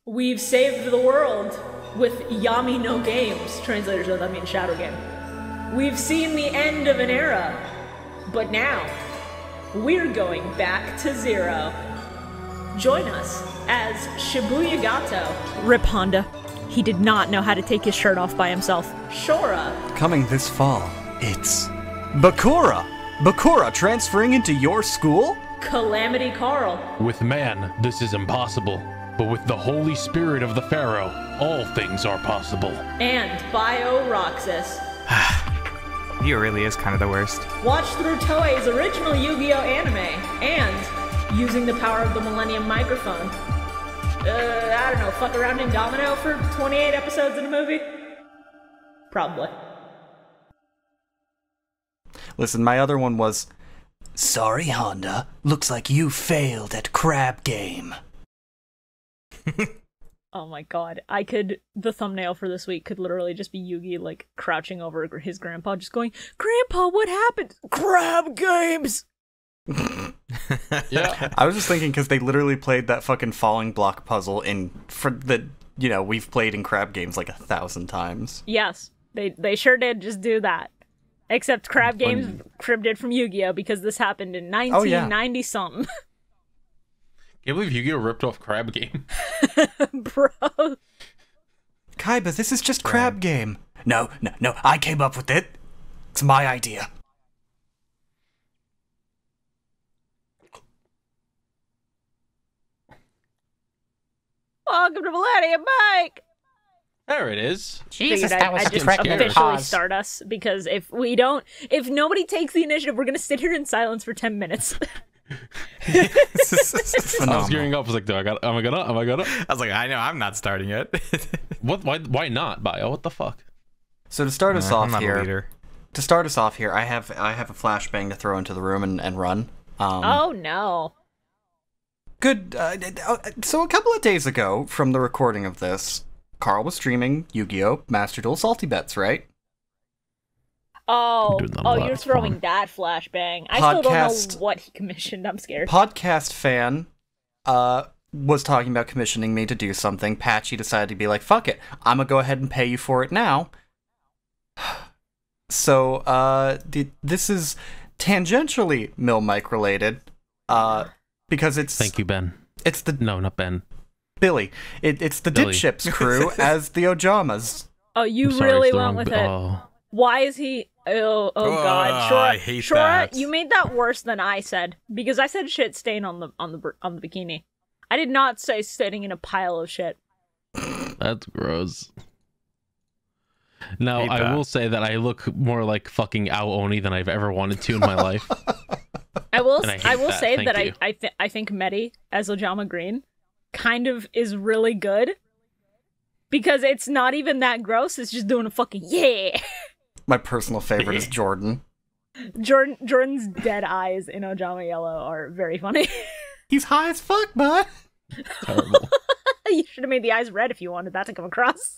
We've saved the world with Yami no Games. Translators know that means Shadow Game. We've seen the end of an era, but now we're going back to zero. Join us as ShibuyaKaiba. Rip Honda. He did not know how to take his shirt off by himself. Shora. Coming this fall, it's Bakura. Bakura transferring into your school? Calamity Carl. With man, this is impossible. But with the Holy Spirit of the Pharaoh, all things are possible. And Bio-Roxas. He really is kind of the worst. Watch through Toei's original Yu-Gi-Oh! Anime, and using the power of the Millennium microphone. I don't know, fuck around in Domino for 28 episodes in a movie? Probably. Listen, my other one was, sorry, Honda, looks like you failed at crab game. Oh my god, the thumbnail for this week could literally just be Yugi, like, crouching over his grandpa, just going, Grandpa, what happened? Crab games! Yeah. I was just thinking, because they literally played that fucking falling block puzzle we've played in crab games like 1,000 times. Yes, they sure did just do that. Except crab games cribbed it from Yu-Gi-Oh! Because this happened in 1990-something. Can't believe Yu-Gi-Oh! Ripped off Crab Game. Bro. Kaiba, this is just crab game. No, I came up with it. It's my idea. Welcome to Millennium, Mike! There it is. Jesus, Figured that was I such a just pregnant officially pause. start us, because if nobody takes the initiative, we're gonna sit here in silence for 10 minutes. I was gearing up. I was like, am I gonna? I was like, I know, I'm not starting it. What? Why not, Bio? What the fuck? So to start us off I'm not a here, leader. I have a flashbang to throw into the room and run. Oh no. Good. So a couple of days ago, from the recording of this, Carl was streaming Yu-Gi-Oh! Master Duel Salty Bets, right? Oh, Doing a lot you're of throwing fun. that flashbang. I still don't know what he commissioned. I'm scared. Podcast fan was talking about commissioning me to do something. Patchy decided to be like, fuck it, I'm gonna go ahead and pay you for it now. So, this is tangentially Mill Mike related, because it's... Thank you, Ben. It's the... No, not Ben. Billy. It's the Billy. Dipships crew as the Ojamas. Oh, you I'm sorry, really it's the went wrong with bi- it. Oh. Why is he... Oh god. Shora, I hate Shora, that. you made that worse than I said, because I said shit stain on the bikini. I did not say sitting in a pile of shit. That's gross. Now, Hate I that. will say that I look more like fucking Aoni than I've ever wanted to in my life. I will And I hate that, say thank that you. I think Medi as Ojama Green kind of is really good, because it's not even that gross. It's just doing a fucking yeah. My personal favorite is Jordan. Jordan's dead eyes in Ojama Yellow are very funny. He's high as fuck, bud. Terrible. You should have made the eyes red if you wanted that to come across.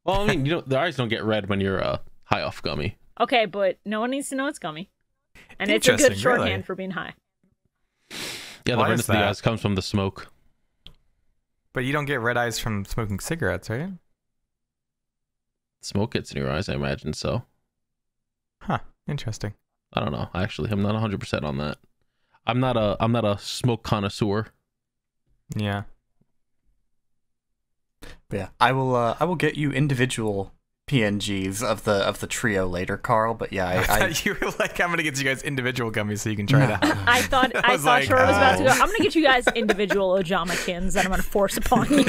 Well, I mean, the eyes don't get red when you're high off gummy. Okay, but no one needs to know it's gummy. And it's a good Interesting, shorthand really. for being high. Yeah, the Why redness is of the that? eyes comes from the smoke. But you don't get red eyes from smoking cigarettes, right? Smoke gets in your eyes, I imagine so. Huh. Interesting. I don't know. Actually, I'm not 100% on that. I'm not a smoke connoisseur. Yeah. But yeah, I will get you individual PNGs of the trio later, Carl. But yeah, I thought you were like, I'm gonna get you guys individual gummies so you can try it out. I thought was like, Shora was about to go, oh. I'm gonna get you guys individual Ojamakins that I'm gonna force upon you.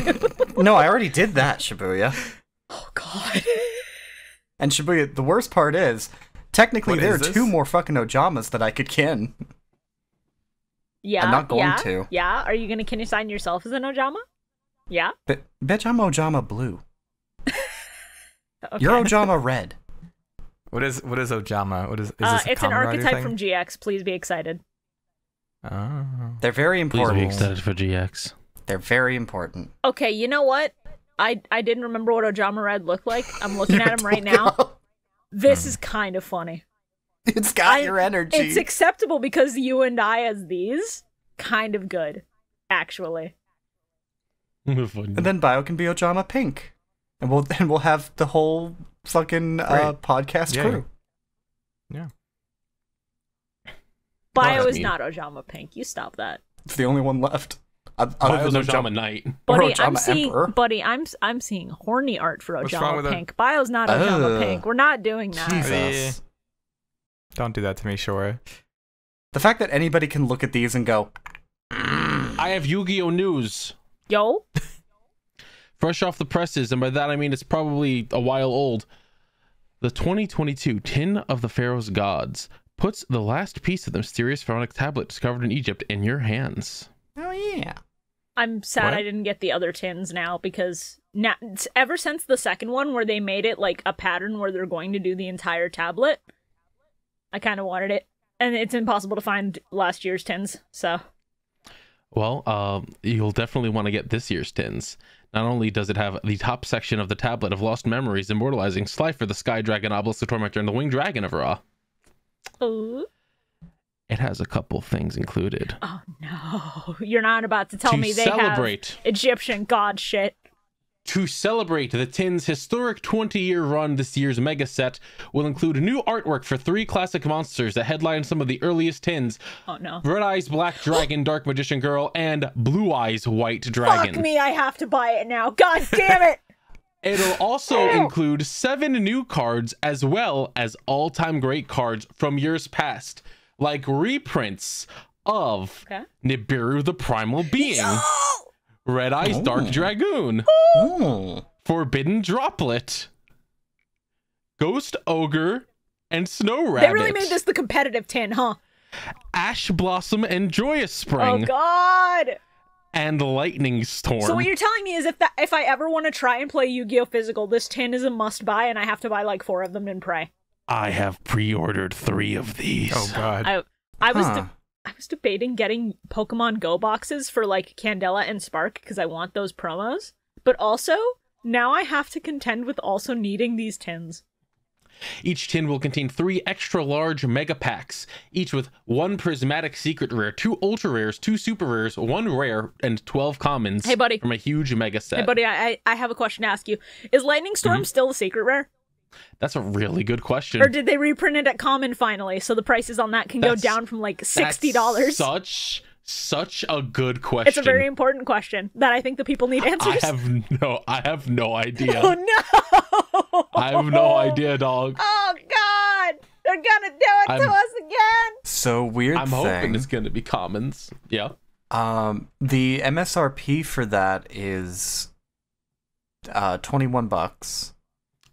No, I already did that, Shibuya. Oh god. And Shibuya, the worst part is, technically What there are is this? 2 more fucking Ojamas that I could kin. Yeah. I'm not going yeah, to. Yeah? Are you gonna kin assign yourself as an Ojama? Yeah? Bitch, I'm Ojama Blue. Okay. You're Ojama Red. What is Ojama? What is this a it's an Kamen Rider archetype thing? from GX. Please be excited. Oh. They're very Please be important. excited for GX. They're very important. Okay, you know what? I didn't remember what Ojama Red looked like. I'm looking at him right now. This is kind of funny. It's got your energy. It's acceptable because you and I as these, kind of good, actually. And then Bio can be Ojama Pink. And we'll have the whole fucking podcast crew. Yeah. Bio is not Ojama Pink. You stop that. It's the only one left. Bio's Ojama Knight. Buddy, Emperor. I'm seeing horny art for What's wrong Ojama with Pink. Bio's not Ojama Pink. We're not doing that. Jesus. Don't do that to me, Shora. The fact that anybody can look at these and go, I have Yu-Gi-Oh! News. Yo. Fresh off the presses, and by that I mean it's probably a while old. The 2022 Tin of the Pharaoh's Gods puts the last piece of the mysterious pharaonic tablet discovered in Egypt in your hands. oh yeah. I'm sad I didn't get the other tins now because ever since the second one where they made it like a pattern where they're going to do the entire tablet, I kind of wanted it. And it's impossible to find last year's tins, so... Well, you'll definitely want to get this year's tins. Not only does it have the top section of the tablet of lost memories immortalizing Slifer, the Sky Dragon, Obelisk, the Tormentor, and the Winged Dragon of Ra. Ooh. It has a couple things included. Oh no, you're not about to tell me they have Egyptian god shit. To celebrate the Tin's historic 20-year run, this year's mega set will include new artwork for 3 classic monsters that headline some of the earliest Tins. Oh no. Red Eyes Black Dragon, Dark Magician Girl, and Blue Eyes White Dragon. Fuck me, I have to buy it now. God damn it! It'll also include 7 new cards as well as all-time great cards from years past, like reprints of Nibiru the Primal Being, Red Eyes Dark Dragoon, Forbidden Droplet, Ghost Ogre, and Snow Rabbit. They really made this the competitive tin, huh? Ash Blossom and Joyous Spring. Oh god! And Lightning Storm. So what you're telling me is if I ever want to try and play Yu-Gi-Oh! Physical, this tin is a must-buy and I have to buy like 4 of them and pray. I have pre-ordered 3 of these. Oh god. I was debating getting Pokemon Go boxes for like Candela and Spark because I want those promos. But also, now I have to contend with also needing these tins. Each tin will contain 3 extra large mega packs, each with 1 prismatic secret rare, 2 ultra rares, 2 super rares, 1 rare, and 12 commons. Hey buddy. From a huge mega set. Hey buddy, I have a question to ask you. Is Lightning Storm still a secret rare? That's a really good question. Or did they reprint it at common finally, so the prices on that can go down from like $60? That's such a good question. It's a very important question that I think the people need answers. I have no idea. Oh no! I have no idea, dog. Oh god! They're gonna do it to us again! So weird I'm hoping it's gonna be commons. Yeah. The MSRP for that is $21.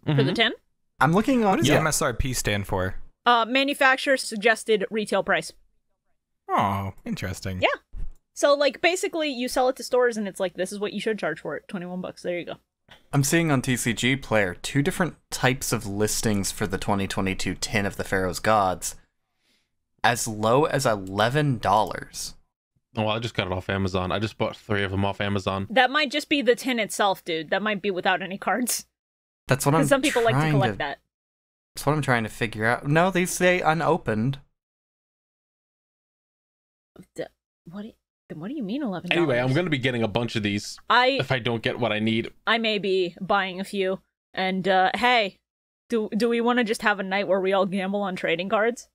For the tin? I'm looking on. What does the MSRP stand for? Manufacturer suggested retail price. Oh, interesting. Yeah. So, like, basically, you sell it to stores, and it's like, this is what you should charge for it. $21. There you go. I'm seeing on TCG Player 2 different types of listings for the 2022 Tin of the Pharaoh's Gods, as low as $11. Oh, I just got it off Amazon. I just bought 3 of them off Amazon. That might just be the tin itself, dude. That might be without any cards. That's what I'm. Because some people like to collect that. That's what I'm trying to figure out. No, they say unopened. What do you mean $11? Anyway, I'm going to be getting a bunch of these if I don't get what I need. I may be buying a few. And, hey, do we want to just have a night where we all gamble on trading cards?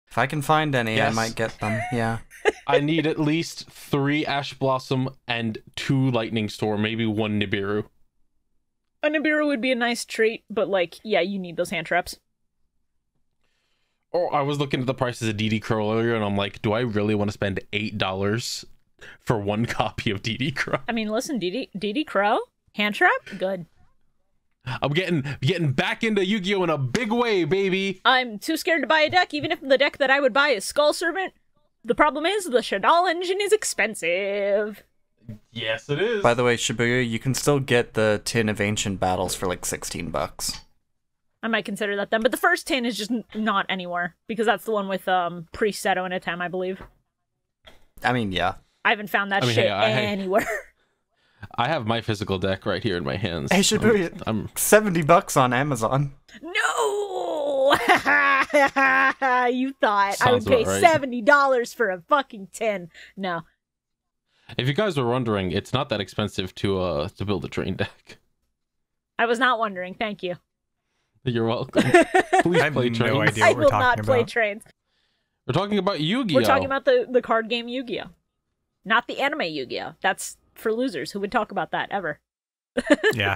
If I can find any, yes. I might get them, yeah. I need at least 3 Ash Blossom and 2 Lightning Storm, maybe 1 Nibiru. A Nibiru would be a nice treat, but, like, yeah, you need those hand traps. Oh, I was looking at the prices of DD Crow earlier, and I'm like, do I really want to spend $8 for 1 copy of DD Crow? I mean, listen, DD Crow? Hand trap? Good. I'm getting back into Yu-Gi-Oh! In a big way, baby! I'm too scared to buy a deck, even if the deck that I would buy is Skull Servant. The problem is, the Shadal engine is expensive. Yes, it is. By the way, Shibuya, you can still get the Tin of Ancient Battles for like $16. I might consider that then, but the first tin is just not anywhere, because that's the one with Priest Seto and Atem, I believe. I mean, yeah. I haven't found that shit anywhere. I have my physical deck right here in my hands. Hey, Shibuya, I'm $70 on Amazon. No! You thought I would Sounds pay about right. $70 for a fucking tin. No. If you guys were wondering, it's not that expensive to build a train deck. I was not wondering. Thank you. You're welcome. Please I have play trains. no idea I what we're will talking not play about. trains. We're talking about Yu-Gi-Oh! We're talking about the card game Yu-Gi-Oh! Not the anime Yu-Gi-Oh! That's for losers. Who would talk about that ever? Yeah,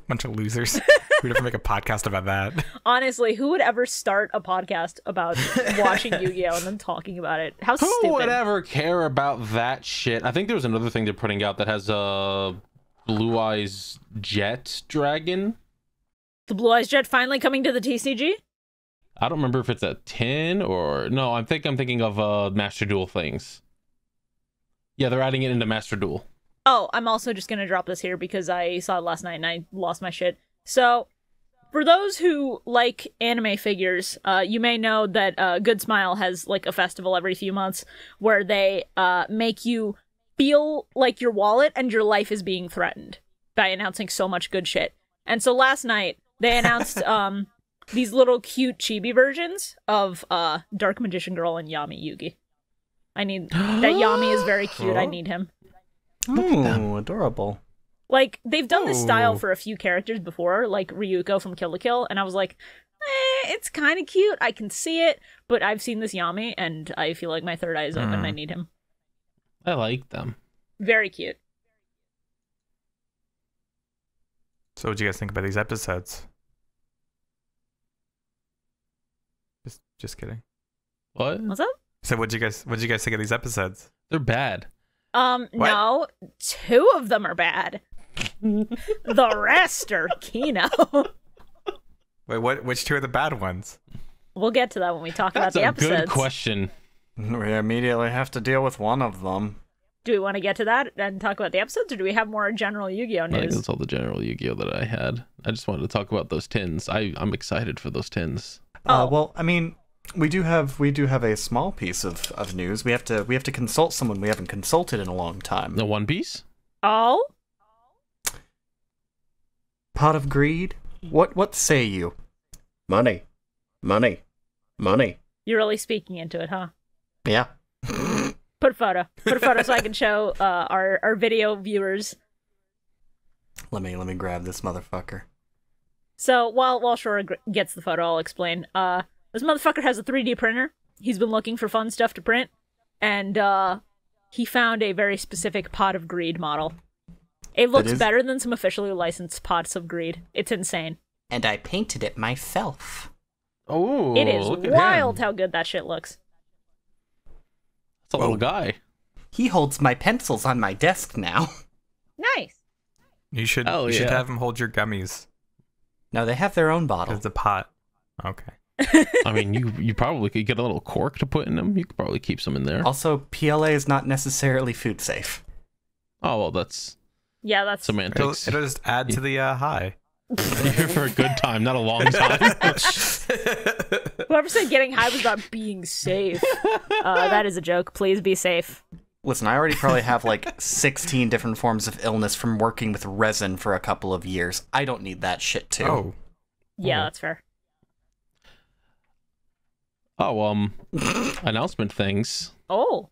bunch of losers. We'd have to make a podcast about that. Honestly, who would ever start a podcast about watching Yu-Gi-Oh! And then talking about it? How Who stupid. would ever care about that shit? I think there was another thing they're putting out that has a Blue Eyes Jet Dragon. The Blue Eyes Jet finally coming to the TCG? I don't remember if it's a 10 or... No, I'm thinking of Master Duel things. Yeah, they're adding it into Master Duel. Oh, I'm also just gonna drop this here because I saw it last night and I lost my shit. So, for those who like anime figures, you may know that Good Smile has like a festival every few months where they make you feel like your wallet and your life is being threatened by announcing so much good shit. And so last night, they announced these little cute chibi versions of Dark Magician Girl and Yami Yugi. I need... That Yami is very cute. I need him. Ooh, adorable. Like, they've done this style for a few characters before, like Ryuko from Kill la Kill, and I was like, it's kind of cute, I can see it, but I've seen this Yami, and I feel like my third eye is open, and I need him. I like them. Very cute. So what do you guys think about these episodes? Just kidding. What? What's up? So what do you guys think of these episodes? They're bad. No, 2 of them are bad. The rest are Kino. Wait, which 2 are the bad ones? We'll get to that when we talk about the episodes. That's a good question. We immediately have to deal with one of them. Do we want to get to that and talk about the episodes, or do we have more general Yu-Gi-Oh! I think news? that's all the general Yu-Gi-Oh! That I had. I just wanted to talk about those tins. I'm excited for those tins. Well, I mean, we do have a small piece of news. We have to consult someone we haven't consulted in a long time. The One Piece? Oh? Pot of Greed? What say you? Money. Money. Money. You're really speaking into it, huh? Yeah. Put a photo so I can show our video viewers. Let me grab this motherfucker. So while Shora gets the photo, I'll explain. This motherfucker has a 3D printer. He's been looking for fun stuff to print, and he found a very specific Pot of Greed model. It looks better than some officially licensed Pots of Greed. It's insane. And I painted it myself. Oh, it is wild how good that shit looks. It's a little guy. He holds my pencils on my desk now. Nice. You should have him hold your gummies. No, they have their own bottle. It's a pot. Okay. I mean, you probably could get a little cork to put in them. You could probably keep some in there. Also, PLA is not necessarily food safe. Oh, well, that's semantics. It'll just add to the high. You're here for a good time, not a long time. Whoever said getting high was about being safe. That is a joke. Please be safe. Listen, I already probably have like 16 different forms of illness from working with resin for a couple of years. I don't need that shit too. Oh. Yeah, that's fair. Oh, announcement things. Oh.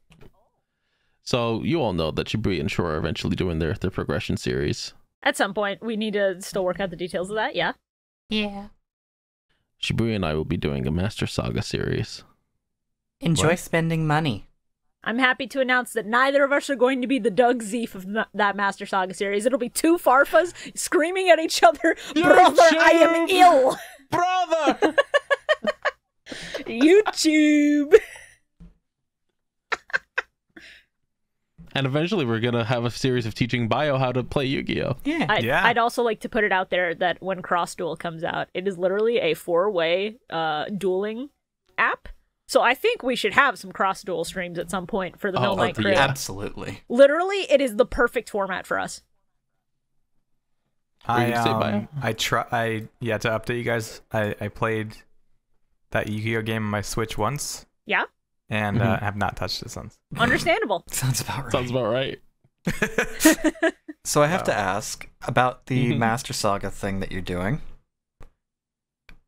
So you all know that Shibuya and Shora are eventually doing their progression series. At some point, we need to still work out the details of that, yeah? Yeah. Shibuya and I will be doing a Master Saga series. Enjoy spending money. I'm happy to announce that neither of us are going to be the Doug Zeef of that Master Saga series. It'll be 2 Farfas screaming at each other, "Brother, I am ill!" Brother! YouTube! And eventually we're going to have a series of teaching Bio how to play Yu-Gi-Oh! Yeah. I'd also like to put it out there that when Cross Duel comes out, it is literally a 4-way dueling app. So I think we should have some Cross Duel streams at some point for the Mill Knight crew. Absolutely. Literally, it is the perfect format for us. To update you guys, I played that Yu-Gi-Oh game on my Switch once. Yeah? And have not touched it since. Understandable. Sounds about right. Sounds about right. So I have to ask about the Master Saga thing that you're doing.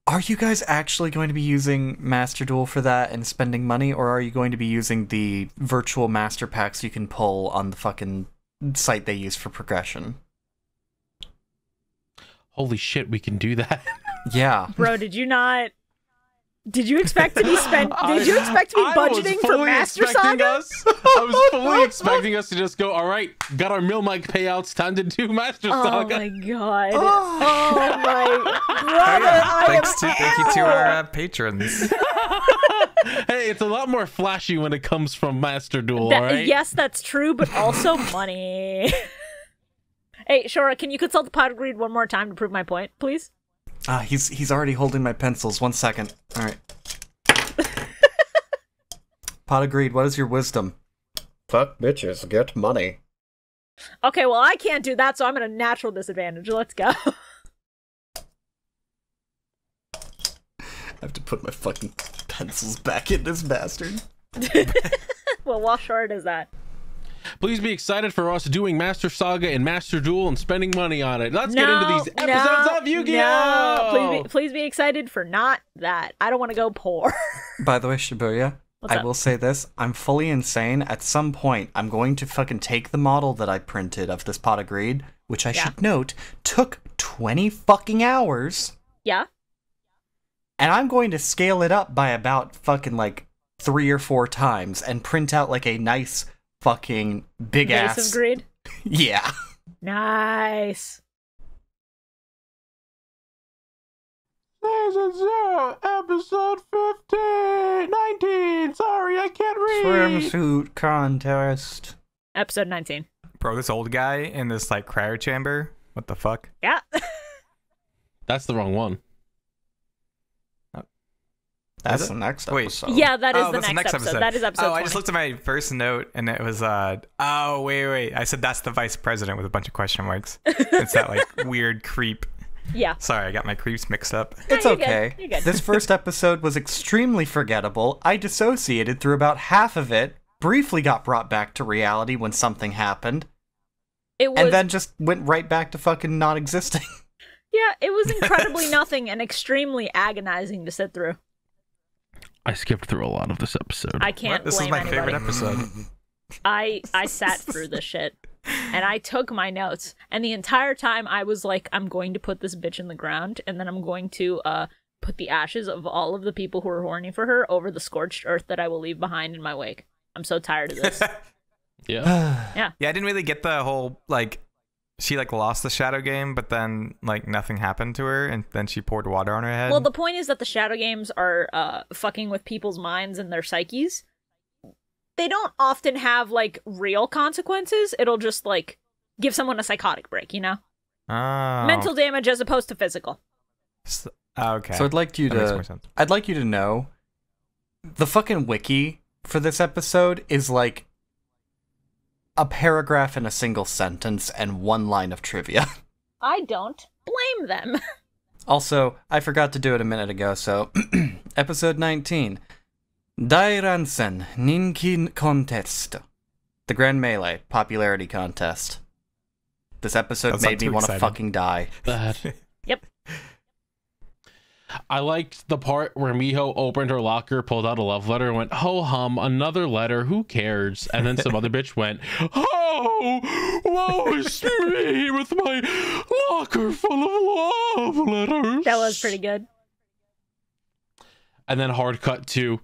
Are you guys actually going to be using Master Duel for that and spending money, or are you going to be using the virtual master packs you can pull on the fucking site they use for progression? Holy shit, we can do that. Yeah. Bro, did you expect to be budgeting for Master Saga? I was fully expecting us to just go, all right, got our Mill Mike payouts, time to do Master Saga. Oh my god. Oh my brother. Thank you to our patrons. Hey, it's a lot more flashy when it comes from Master Duel, all right? Yes, that's true, but also money. Hey, Shora, can you consult the pot of greed one more time to prove my point, please? He's already holding my pencils. 1 second. All right. Pot of greed, what is your wisdom? Fuck bitches, get money. Okay, well, I can't do that, so I'm at a natural disadvantage. Let's go. I have to put my fucking pencils back in this bastard. Well, while Shora does that. Please be excited for us doing Master Saga and Master Duel and spending money on it. Let's get into these episodes of Yu-Gi-Oh! Please be excited for not that. I don't want to go poor. By the way, Shibuya, I will say this. I'm fully insane. At some point, I'm going to fucking take the model that I printed of this pot of greed, which I should note took 20 fucking hours. Yeah. And I'm going to scale it up by about fucking like 3 or 4 times and print out like a nice fucking big ass Vase of greed? Yeah. Nice. ShinyMew, episode 15, 19. Sorry, I can't read. Swimsuit contest. Episode 19. Bro, this old guy in this like cryo chamber. What the fuck? Yeah. That's the wrong one. That's the next episode. Yeah, that is the next episode. That is episode 20. I just looked at my first note and it was oh wait. I said that's the vice president with a bunch of question marks. It's that like weird creep. Yeah. Sorry, I got my creeps mixed up. It's okay. You're good. This first episode was extremely forgettable. I dissociated through about half of it, briefly got brought back to reality when something happened, and then just went right back to fucking not existing. Yeah, it was incredibly nothing and extremely agonizing to sit through. I skipped through a lot of this episode. I can't This is blame my anybody. favorite episode. I sat through this shit, and I took my notes, and the entire time I was like, I'm going to put this bitch in the ground, and then I'm going to put the ashes of all of the people who are horny for her over the scorched earth that I will leave behind in my wake. I'm so tired of this. Yeah. Yeah. Yeah, I didn't really get the whole like she like lost the shadow game, but then like nothing happened to her, and then she poured water on her head. Well, the point is that the shadow games are fucking with people's minds and their psyches. They don't often have like real consequences. It'll just like give someone a psychotic break, you know? Oh. Mental damage as opposed to physical. Okay. So I'd like you to know the fucking wiki for this episode is like a paragraph in a single sentence and 1 line of trivia. I don't blame them. Also, I forgot to do it a minute ago, so episode 19. Dairansen Ninki Contest. The Grand Melee Popularity Contest. This episode made me want to fucking die. Yep. I liked the part where Miho opened her locker, pulled out a love letter, and went, ho hum, another letter, who cares? And then some other bitch went, oh, woe is me with my locker full of love letters. That was pretty good. And then hard cut to,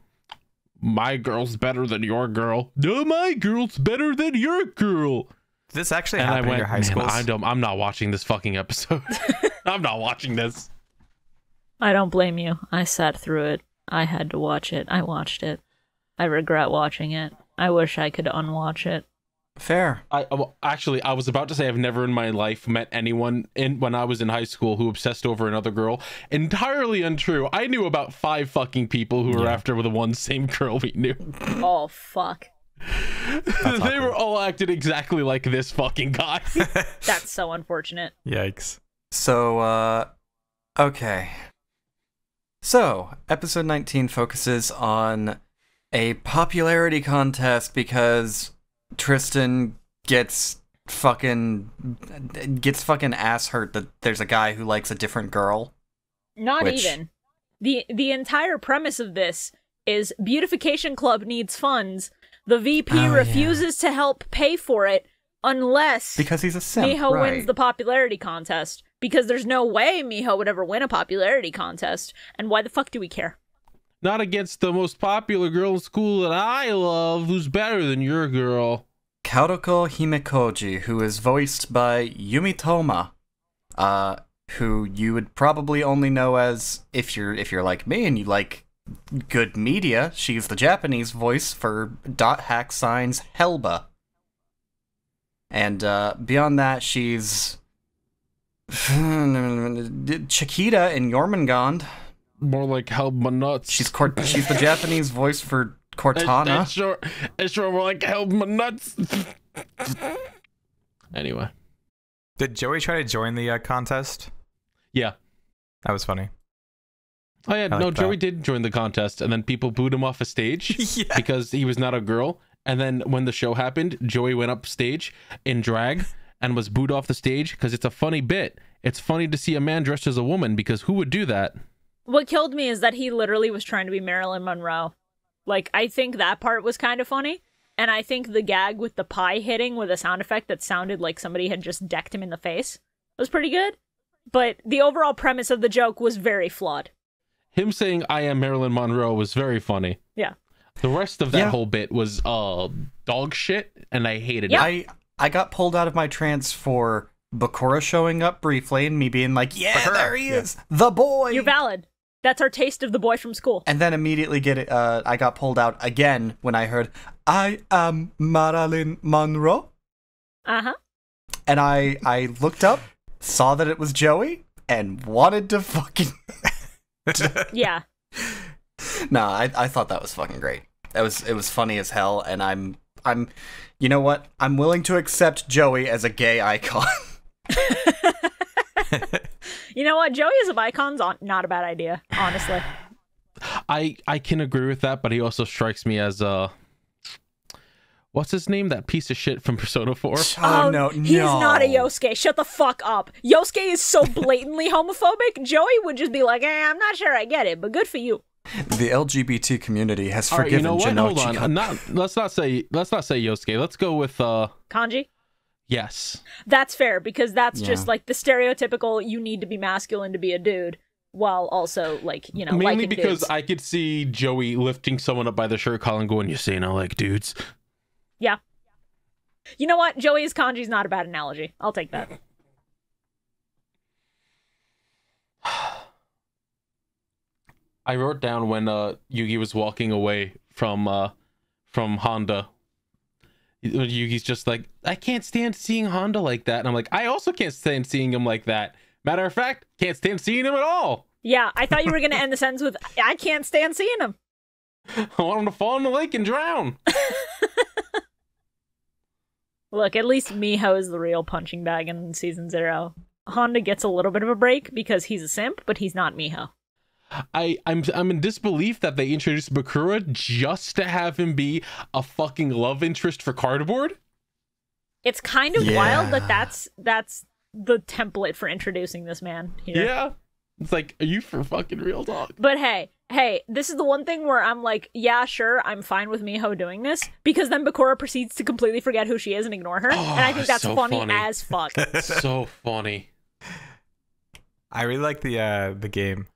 my girl's better than your girl. No, my girl's better than your girl. Did this actually And happen I went, in your high schools? I'm not watching this fucking episode. I'm not watching this. I don't blame you. I sat through it. I had to watch it. I watched it. I regret watching it. I wish I could unwatch it. Fair. I was about to say I've never in my life met anyone when I was in high school who obsessed over another girl. Entirely untrue. I knew about 5 fucking people who were after the one same girl we knew. Oh, fuck. They were all acted exactly like this fucking guy. That's so unfortunate. Yikes. So, okay. So, episode 19 focuses on a popularity contest because Tristan gets fucking ass hurt that there's a guy who likes a different girl. Not even. The entire premise of this is Beautification Club needs funds. The VP refuses to help pay for it unless because he's a simp, Miho wins the popularity contest. Because there's no way Miho would ever win a popularity contest. And why the fuck do we care? Not against the most popular girl in school that I love, who's better than your girl. Kaoroko Himekoji, who is voiced by Yumi Toma, who you would probably only know as, if you're like me and you like good media, she's the Japanese voice for Dot Hack Signs Helba. And beyond that, she's Chiquita in Jormungand. More like Helba nuts. She's the Japanese voice for Cortana. It's sure more like Helba nuts. Anyway. Did Joey try to join the contest? Yeah. That was funny. Oh yeah, no, Joey did join the contest, and then people booed him off a stage because he was not a girl. And then when the show happened, Joey went up stage in drag and was booed off the stage because it's a funny bit. It's funny to see a man dressed as a woman because who would do that? What killed me is that he literally was trying to be Marilyn Monroe. Like, I think that part was kind of funny. And I think the gag with the pie hitting with a sound effect that sounded like somebody had just decked him in the face was pretty good. But the overall premise of the joke was very flawed. Him saying, "I am Marilyn Monroe" was very funny. Yeah. The rest of that whole bit was dog shit, and I hated it. I got pulled out of my trance for Bakura showing up briefly and me being like, Bakura, there he is, the boy. You're valid. That's our taste of the boy from school. And then immediately I got pulled out again when I heard, "I am Marilyn Monroe." Uh-huh. And I looked up, saw that it was Joey, and wanted to fucking... Yeah. No, I thought that was fucking great. It was funny as hell, and I'm you know what? I'm willing to accept Joey as a gay icon. You know what? Joey as a icon's not a bad idea, honestly. I can agree with that, but he also strikes me as what's his name? That piece of shit from Persona 4? Oh, no. He's not a Yosuke. Shut the fuck up. Yosuke is so blatantly homophobic. Joey would just be like, I'm not sure I get it, but good for you. The LGBT community has forgiven you know what? Janochi. Hold on. Let's not say Yosuke. Let's go with Kanji? Yes. That's fair, because that's just like the stereotypical you need to be masculine to be a dude, while also like, you know, mainly because dudes. I could see Joey lifting someone up by the shirt collar and going, "You saying I like dudes?" Yeah. You know what? Joey as Kanji's not a bad analogy. I'll take that. I wrote down when Yugi was walking away from Honda. Yugi's just like, "I can't stand seeing Honda like that." And I'm like, I also can't stand seeing him like that. Matter of fact, can't stand seeing him at all. Yeah, I thought you were going to end the sentence with, "I can't stand seeing him." I want him to fall in the lake and drown. Look, at least Miho is the real punching bag in Season 0. Honda gets a little bit of a break because he's a simp, but he's not Miho. I'm in disbelief that they introduced Bakura just to have him be a fucking love interest for Cardboard. It's kind of wild that that's the template for introducing this man here. Yeah. It's like, are you for fucking real, dog? But hey, this is the one thing where I'm like, yeah, sure, I'm fine with Miho doing this, because then Bakura proceeds to completely forget who she is and ignore her, and I think that's so funny as fuck. So funny. I really like the game.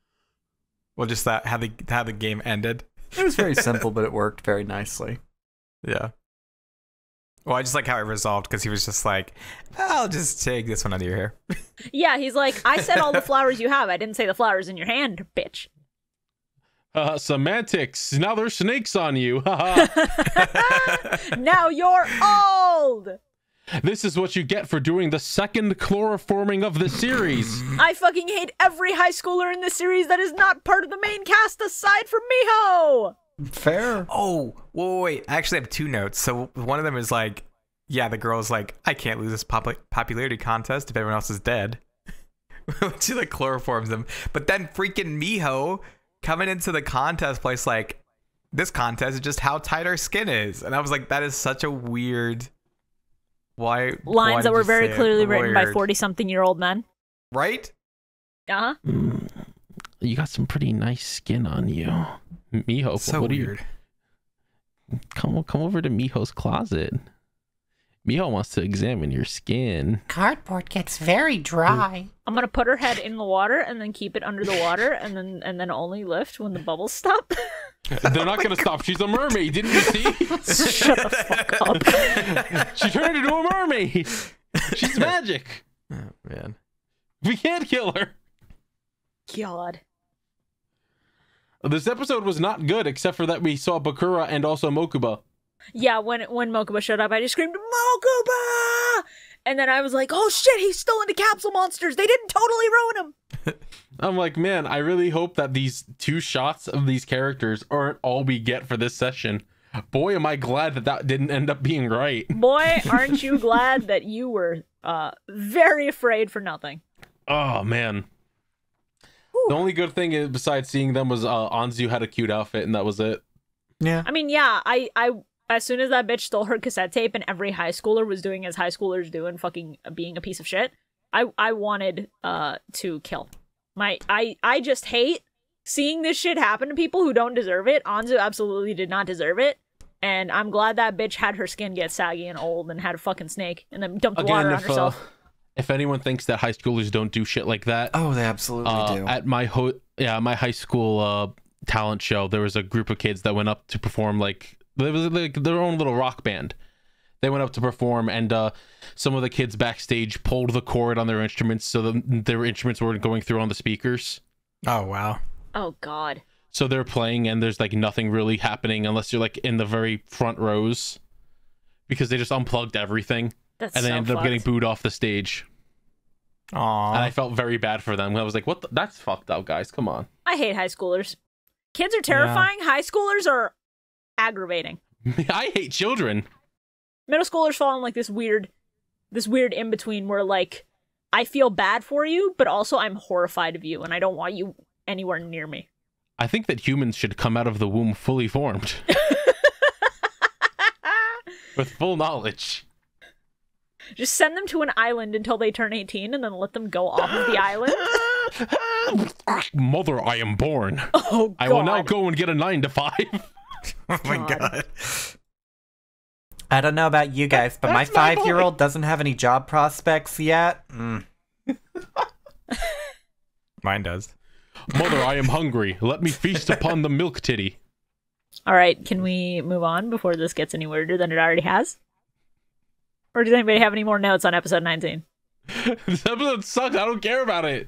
Well, just that how the game ended. It was very simple, but it worked very nicely. Yeah. Well, I just like how it resolved, because he was just like, "I'll just take this one out of your hair." Yeah, he's like, "I said all the flowers you have. I didn't say the flowers in your hand, bitch." Semantics. Now there's snakes on you. Now you're old. This is what you get for doing the second chloroforming of the series. I fucking hate every high schooler in this series that is not part of the main cast aside from Miho. Fair. Oh, wait. I actually have two notes. So one of them is like, yeah, the girl's like, "I can't lose this popularity contest if everyone else is dead." She like chloroforms them. But then freaking Miho coming into the contest place like, "This contest is just how tight our skin is." And I was like, that is such a weird... Lines that were very clearly written by 40-something-year-old men. Right? Uh-huh. You got some pretty nice skin on you, Miho. So what weird. Come over to Miho's closet. Miho wants to examine your skin. Cardboard gets very dry. I'm gonna put her head in the water and then keep it under the water and then only lift when the bubbles stop. They're not gonna stop. She's a mermaid, didn't you see? Shut the fuck up. She turned into a mermaid. She's magic. Oh, man. We can't kill her. God. This episode was not good, except for that we saw Bakura and also Mokuba. Yeah, when Mokuba showed up, I just screamed, Mokuba! And then I was like, oh shit, he's still into capsule monsters. They didn't totally ruin him. I'm like, man, I really hope that these 2 shots of these characters aren't all we get for this session. Boy, am I glad that didn't end up being right. Boy, aren't you glad that you were very afraid for nothing. Oh, man. Whew. The only good thing is, besides seeing them was Anzu had a cute outfit, and that was it. Yeah. I mean, yeah, I as soon as that bitch stole her cassette tape and every high schooler was doing as high schoolers do and fucking being a piece of shit, I wanted to kill. I just hate seeing this shit happen to people who don't deserve it. Anzu absolutely did not deserve it. And I'm glad that bitch had her skin get saggy and old and had a fucking snake and then dumped water on herself. If anyone thinks that high schoolers don't do shit like that, oh, they absolutely do. At my my high school talent show, there was a group of kids that went up to perform. Like, it was like their own little rock band. They went up to perform, and some of the kids backstage pulled the cord on their instruments so that their instruments weren't going through on the speakers. Oh, wow. Oh, God. So they're playing, and there's like nothing really happening unless you're like in the very front rows, because they just unplugged everything. That's and they so ended up getting booed off the stage. Aww. And I felt very bad for them. I was like, what? That's fucked up, guys. Come on. I hate high schoolers. Kids are terrifying. Yeah. High schoolers are aggravating. I hate children. Middle schoolers fall in like this weird in between where like I feel bad for you, but also I'm horrified of you and I don't want you anywhere near me. I think that humans should come out of the womb fully formed. With full knowledge. Just send them to an island until they turn 18 and then let them go off of the island. Mother, I am born. Oh, God. I will now go and get a 9 to 5. Oh my God. I don't know about you guys, but my 5-year-old doesn't have any job prospects yet. Mine does. Mother, I am hungry. Let me feast upon the milk titty. All right, can we move on before this gets any weirder than it already has? Or does anybody have any more notes on episode 19? This episode sucks. I don't care about it.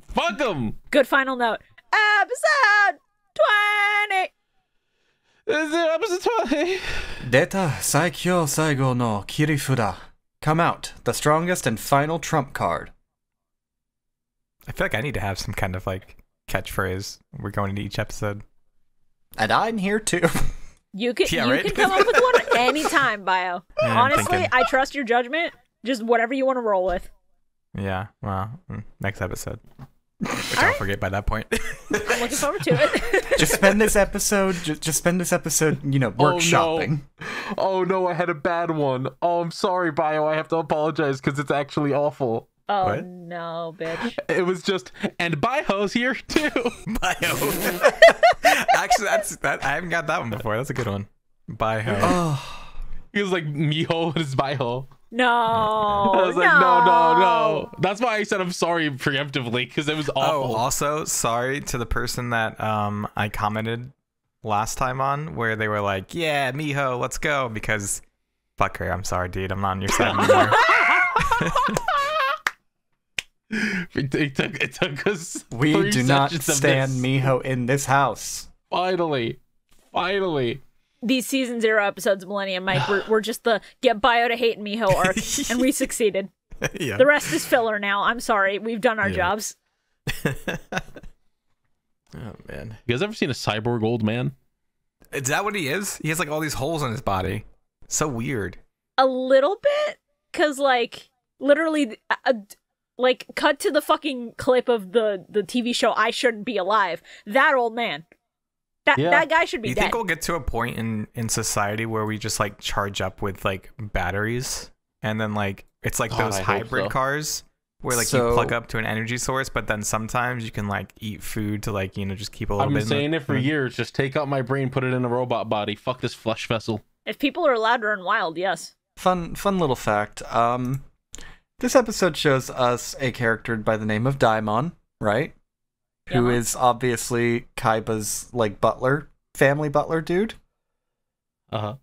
Fuck them. Good final note. Episode 20. Is it episode 20? Deta Saikyo Saigo no Kirifuda. Come out, the strongest and final trump card. I feel like I need to have some kind of like catchphrase. We're going into each episode. And I'm here too. You can come up with one anytime, Bio. Yeah, honestly, I trust your judgment. Just whatever you want to roll with. Yeah, well, next episode. Which I'll forget by that point. I'm looking forward to it. Just spend this episode, you know, workshopping. Oh no, I had a bad one. Oh, I'm sorry, Bio. I have to apologize because it's actually awful. Oh what? No, bitch. It was just, and Bio's here too. Bio. Actually, I haven't got that one before. That's a good one. Bio. Oh. He was like, Miho is Bio. No. I was like, no. That's why I said I'm sorry preemptively, because it was awful. Oh, also, sorry to the person that I commented last time on, where they were like, yeah, Miho, let's go, because fuck her. I'm sorry, dude. I'm not on your side anymore. It took us. We do not stand Miho in this house. Finally. These season 0 episodes of Millennium, Mike, we're just the get Bio to hate Miho arc, and we succeeded. Yeah. The rest is filler now. I'm sorry. We've done our jobs. Oh, man. You guys ever seen a cyborg old man? Is that what he is? He has like all these holes in his body. So weird. A little bit, because like literally, like cut to the fucking clip of the TV show I Shouldn't Be Alive. That old man. That guy should be dead. You think we'll get to a point in society where we just like charge up with like batteries and then like it's like those hybrid cars Where like you plug up to an energy source, but then sometimes you can like eat food to like, you know, just keep a little bit. I've been saying it for years. Just take out my brain, put it in a robot body. Fuck this flesh vessel. If people are allowed to run wild, yes. Fun little fact. This episode shows us a character by the name of Daimon, right? Who is obviously Kaiba's like butler, family butler dude.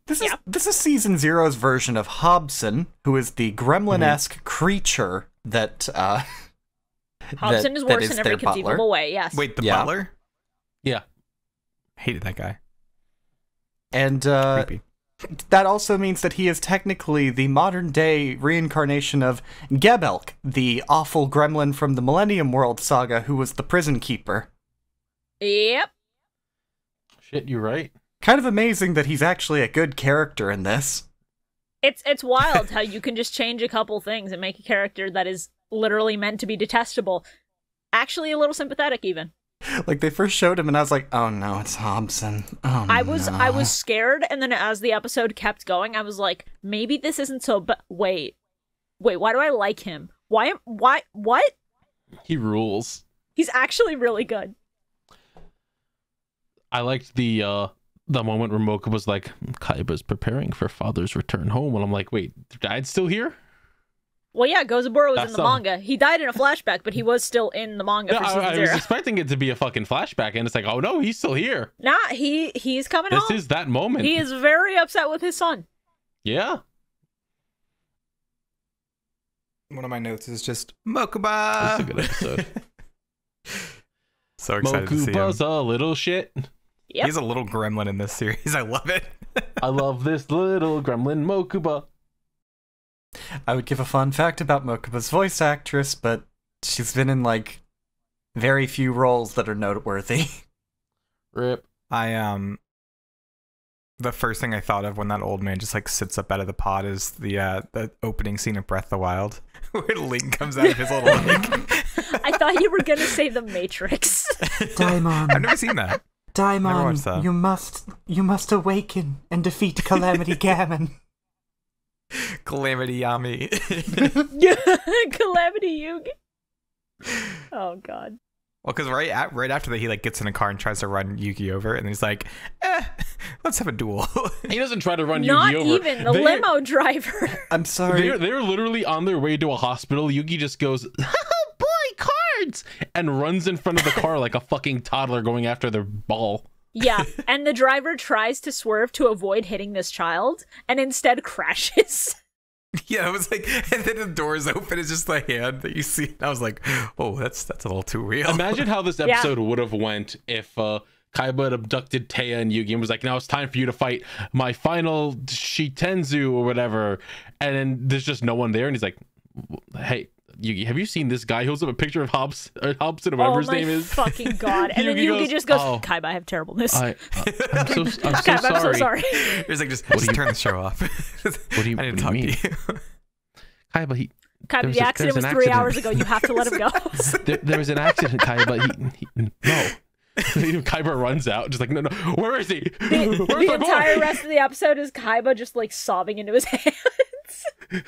This is season 0's version of Hobson, who is the gremlin-esque creature that Hobson is worse in every conceivable way, yes. Wait, the butler? Yeah. Hated that guy. And creepy. That also means that he is technically the modern-day reincarnation of Gebelk, the awful gremlin from the Millennium World saga who was the prison keeper. Yep. Shit, you're right. Kind of amazing that he's actually a good character in this. It's wild how you can just change a couple things and make a character that is literally meant to be detestable actually a little sympathetic even. Like, they first showed him and I was like, oh no, it's Hobson. Oh, I was scared, and then as the episode kept going, I was like, maybe this isn't so wait, why do I like him? What? He rules. He's actually really good. I liked the moment where Mocha was like, Kaiba's preparing for father's return home, and I'm like, wait, Dad's still here? Well, yeah, Gozaburo was in the manga. He died in a flashback, but he was still in the manga for season 0. I was expecting it to be a fucking flashback, and it's like, oh no, he's still here. Nah, he's coming home. This is that moment. He is very upset with his son. Yeah. One of my notes is just Mokuba. That's a good episode. So excited to see him. Mokuba's a little shit. Yep. He's a little gremlin in this series. I love it. I love this little gremlin Mokuba. I would give a fun fact about Mokuba's voice actress, but she's been in, like, very few roles that are noteworthy. Rip. The first thing I thought of when that old man just, like, sits up out of the pod is the opening scene of Breath of the Wild, where Link comes out of his little leg. I thought you were gonna say The Matrix. Daimon. I've never seen that. Daimon, you must awaken and defeat Calamity Gammon. Calamity Yami. Calamity Yugi. Oh god. Well, because right after that, he like gets in a car and tries to run Yugi over, and he's like, let's have a duel. He doesn't try to run Not Yugi over. Not even the limo driver. I'm sorry. They're literally on their way to a hospital. Yugi just goes, oh boy, cards! And runs in front of the car like a fucking toddler going after their ball. Yeah, and the driver tries to swerve to avoid hitting this child, and instead crashes. Yeah, it was like, and then the doors open, it's just the hand that you see. And I was like, oh, that's a little too real. Imagine how this episode would have went if Kaiba had abducted Taya and Yugi and was like, now it's time for you to fight my final Shitenzu or whatever. And then there's just no one there, and he's like, hey, Yugi, have you seen this guy? He holds up a picture of Hobson or whatever his name is. Oh my fucking god. And then Yugi just goes, Kaiba, I have terribleness. I'm so Kaiba, sorry. I'm so sorry. He's like, just turn the show off. What do you mean? Kaiba, Kaiba, the accident was 3 hours ago. You have to let him go. There was an accident, Kaiba. No. Kaiba runs out, just like, no, where is he? The entire rest of the episode is Kaiba just like sobbing into his hands.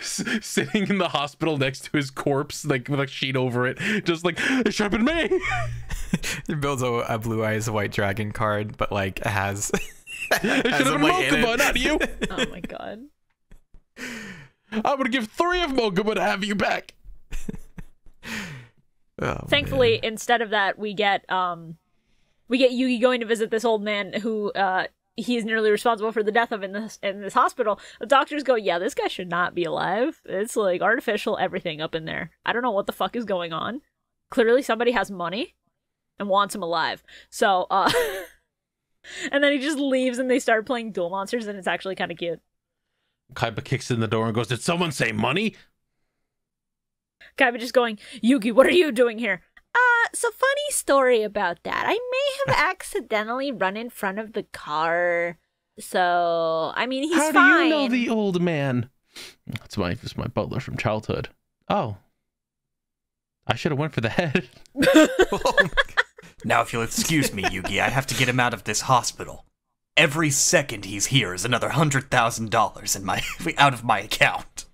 Sitting in the hospital next to his corpse, like with a sheet over it, just like, it should have been me. He builds a Blue Eyes White Dragon card, but like it has it should have been Mokuba, not you. Oh my god. I would give 3 of Mokuba to have you back. Thankfully, instead of that, we get Yugi going to visit this old man who he is nearly responsible for the death of in this hospital. The doctors go, yeah, this guy should not be alive. It's like artificial everything up in there. I don't know what the fuck is going on. Clearly somebody has money and wants him alive. So, and then he just leaves and they start playing Duel Monsters, and it's actually kind of cute. Kaiba kicks in the door and goes, did someone say money? Kaiba just going, Yugi, what are you doing here? So funny story about that. I may have accidentally run in front of the car. So, I mean, he's fine. How do you know the old man? It's my butler from childhood. Oh. I should have went for the head. Now, if you'll excuse me, Yugi, I have to get him out of this hospital. Every second he's here is another $100,000 out of my account.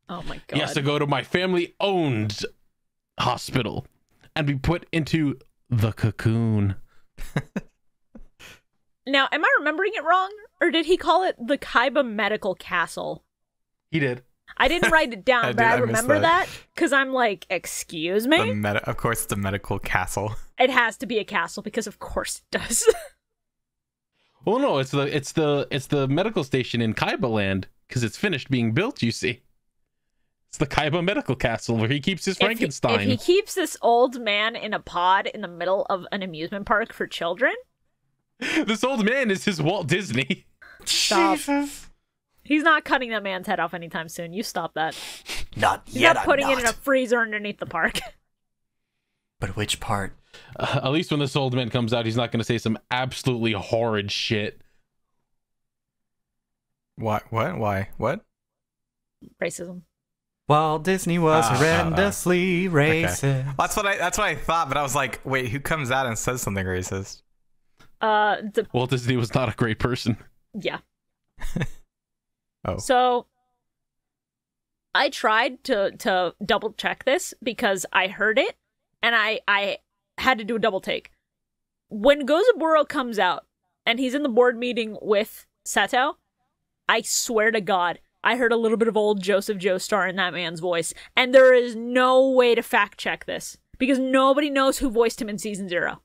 Oh my god. He has to go to my family-owned hospital and be put into the cocoon. Now, am I remembering it wrong? Or did he call it the Kaiba Medical Castle? He did. I didn't write it down, but I remember that because I'm like, excuse me? Of course, it's a medical castle. It has to be a castle because of course it does. Well, no, it's the medical station in Kaiba Land because it's finished being built, you see. It's the Kaiba Medical Castle where he keeps his Frankenstein. If he keeps this old man in a pod in the middle of an amusement park for children... This old man is his Walt Disney. Stop. Jesus. He's not cutting that man's head off anytime soon. You stop that. Not He's yet. not putting it in a freezer underneath the park. But which part? At least when this old man comes out, he's not going to say some absolutely horrid shit. What? Why? What? Racism. Walt Disney was horrendously racist. Okay. That's what I thought, but I was like, wait, who comes out and says something racist? Walt Disney was not a great person. Yeah. Oh. So I tried to double check this because I heard it and I had to do a double take. When Gozaburo comes out and he's in the board meeting with Seto, I swear to God, I heard a little bit of old Joseph Joestar in that man's voice. And there is no way to fact check this because nobody knows who voiced him in season 0.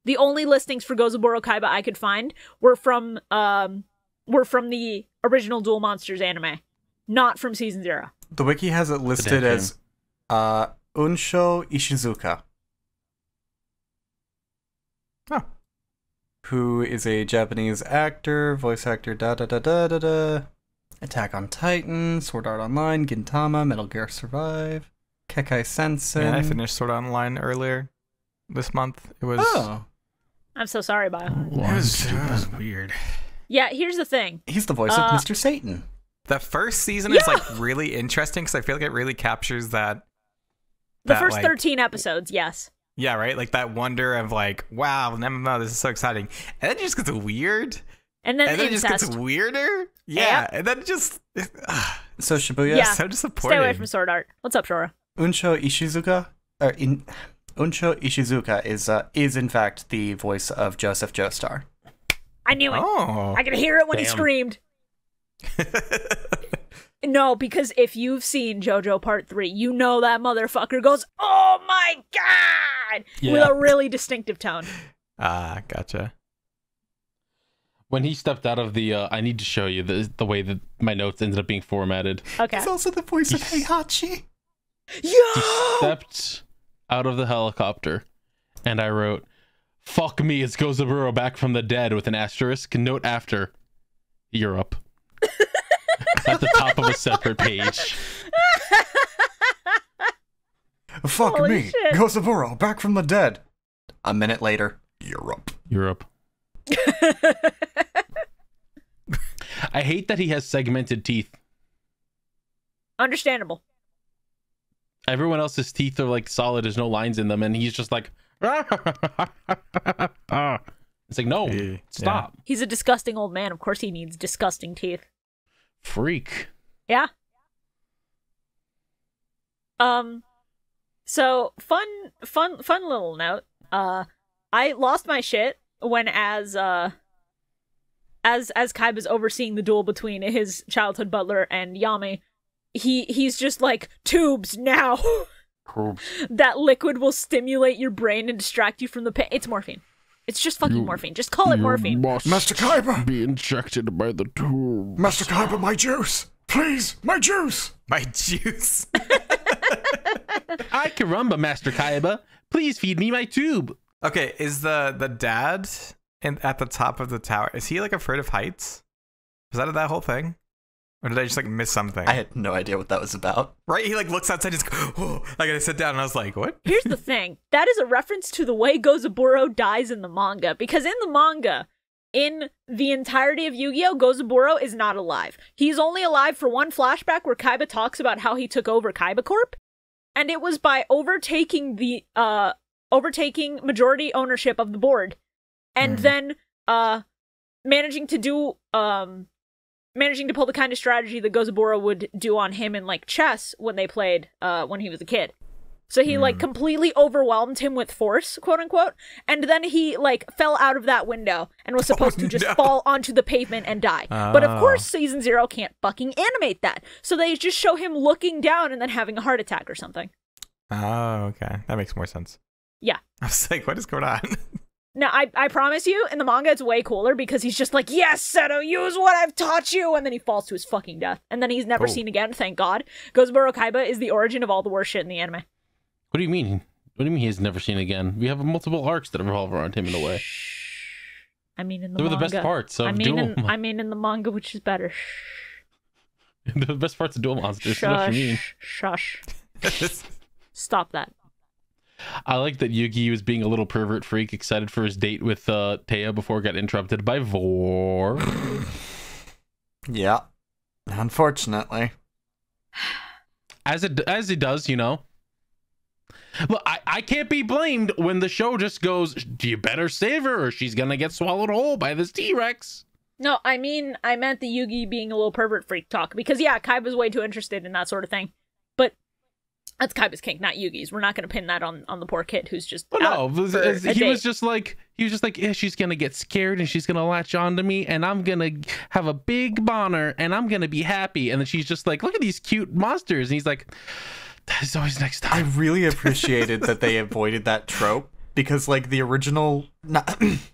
The only listings for Gozaburo Kaiba I could find were from the original Duel Monsters anime, not from season 0. The wiki has it listed as Unsho Ishizuka. Oh. Who is a Japanese actor, voice actor, da-da-da-da-da-da. Attack on Titan, Sword Art Online, Gintama, Metal Gear Survive, Kekai Sensen. Yeah, I finished Sword Art Online earlier this month. It was... Oh. I'm so sorry, Bio. It was weird. Yeah, here's the thing. He's the voice of Mr. Satan. The first season is like really interesting because I feel like it really captures that. The first 13 episodes, yes. Yeah, right? Like that wonder of like, wow, an MMO, this is so exciting. And then it just gets weird. And then it incest. just gets weirder. Yeah. And then it just... So Shibuya... Yeah. So disappointing. Stay away from Sword Art. What's up, Shora? Unsho Ishizuka... Unsho Ishizuka is in fact the voice of Joseph Joestar. I knew it. Oh. I could hear it when he screamed. No, because if you've seen JoJo Part 3, you know that motherfucker goes, "Oh my god!" with a really distinctive tone. Ah, gotcha. When he stepped out of the, I need to show you the way that my notes ended up being formatted. Okay. He's also the voice of Heihachi. He stepped out of the helicopter, and I wrote, "Fuck me, it's Gozaburo back from the dead," with an asterisk, note after, Europe. At the top of a separate page. Fuck Holy me, shit. Gozaburo back from the dead. A minute later, Europe. I hate that he has segmented teeth. Understandable. Everyone else's teeth are like solid, there's no lines in them, and he's just like, it's like, no, stop. He's a disgusting old man. Of course he needs disgusting teeth. Freak. Yeah. So fun little note. I lost my shit when as Kaiba's overseeing the duel between his childhood butler and Yami, he's just like, tubes now. That liquid will stimulate your brain and distract you from the pain. It's morphine. It's just fucking morphine. Just call it morphine. Master Kaiba! Be injected by the tube. Master Kaiba, my juice! Please, my juice! My juice. Ay caramba, Master Kaiba. Please feed me my tube. Okay, is the dad at the top of the tower, is he like afraid of heights? Was that whole thing? Or did I just like miss something? I had no idea what that was about. Right? He like looks outside and just goes, oh, like I sit down and I was like, what? Here's the thing. That is a reference to the way Gozaburo dies in the manga. Because in the manga, in the entirety of Yu-Gi-Oh!, Gozaburo is not alive. He's only alive for one flashback where Kaiba talks about how he took over Kaiba Corp. And it was by overtaking majority ownership of the board. And then managing to do managing to pull the kind of strategy that Gozaburo would do on him in, like, chess when they played, when he was a kid. So he, like, completely overwhelmed him with force, quote unquote, and then he, like, fell out of that window and was supposed to just fall onto the pavement and die. But of course, Season 0 can't fucking animate that. So they just show him looking down and then having a heart attack or something. Oh, okay. That makes more sense. Yeah. I was like, what is going on? No, I promise you, in the manga it's way cooler because he's just like, yes, Seto, use what I've taught you! And then he falls to his fucking death. And then he's never seen again, thank God. GozaburoKaiba is the origin of all the worst shit in the anime. What do you mean? What do you mean he's never seen again? We have multiple arcs that revolve around him in a way. I mean, in the They were manga. the best parts of I mean, in the manga, which is better. The best parts of Duel Monsters. What you mean? Shush. Stop that. I like that Yugi was being a little pervert freak, excited for his date with Taya before it got interrupted by Vor. Yeah. Unfortunately. As he does, you know. Look, I can't be blamed when the show just goes, you better save her or she's gonna get swallowed whole by this T-Rex. No, I meant the Yugi being a little pervert freak talk. Because, yeah, Kaiba's way too interested in that sort of thing. But that's Kaiba's kink, not Yugi's. We're not going to pin that on the poor kid who's just he was just like, yeah, she's going to get scared and she's going to latch onto me and I'm going to have a big boner and I'm going to be happy. And then she's just like, look at these cute monsters. And he's like, there's always next time. I really appreciated that they avoided that trope because, like, the original,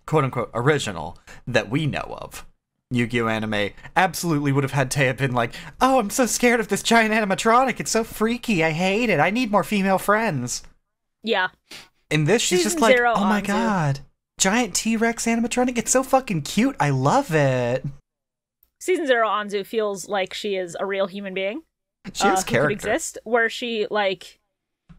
quote unquote, original that we know of, Yu-Gi-Oh! Anime absolutely would have had Taya been like, oh, I'm so scared of this giant animatronic. It's so freaky. I hate it. I need more female friends. Yeah. In this, she's just like, oh my Anzu. God. Giant T-Rex animatronic. It's so fucking cute. I love it. Season 0 Anzu feels like she is a real human being. She has who character. could exist, where she, like...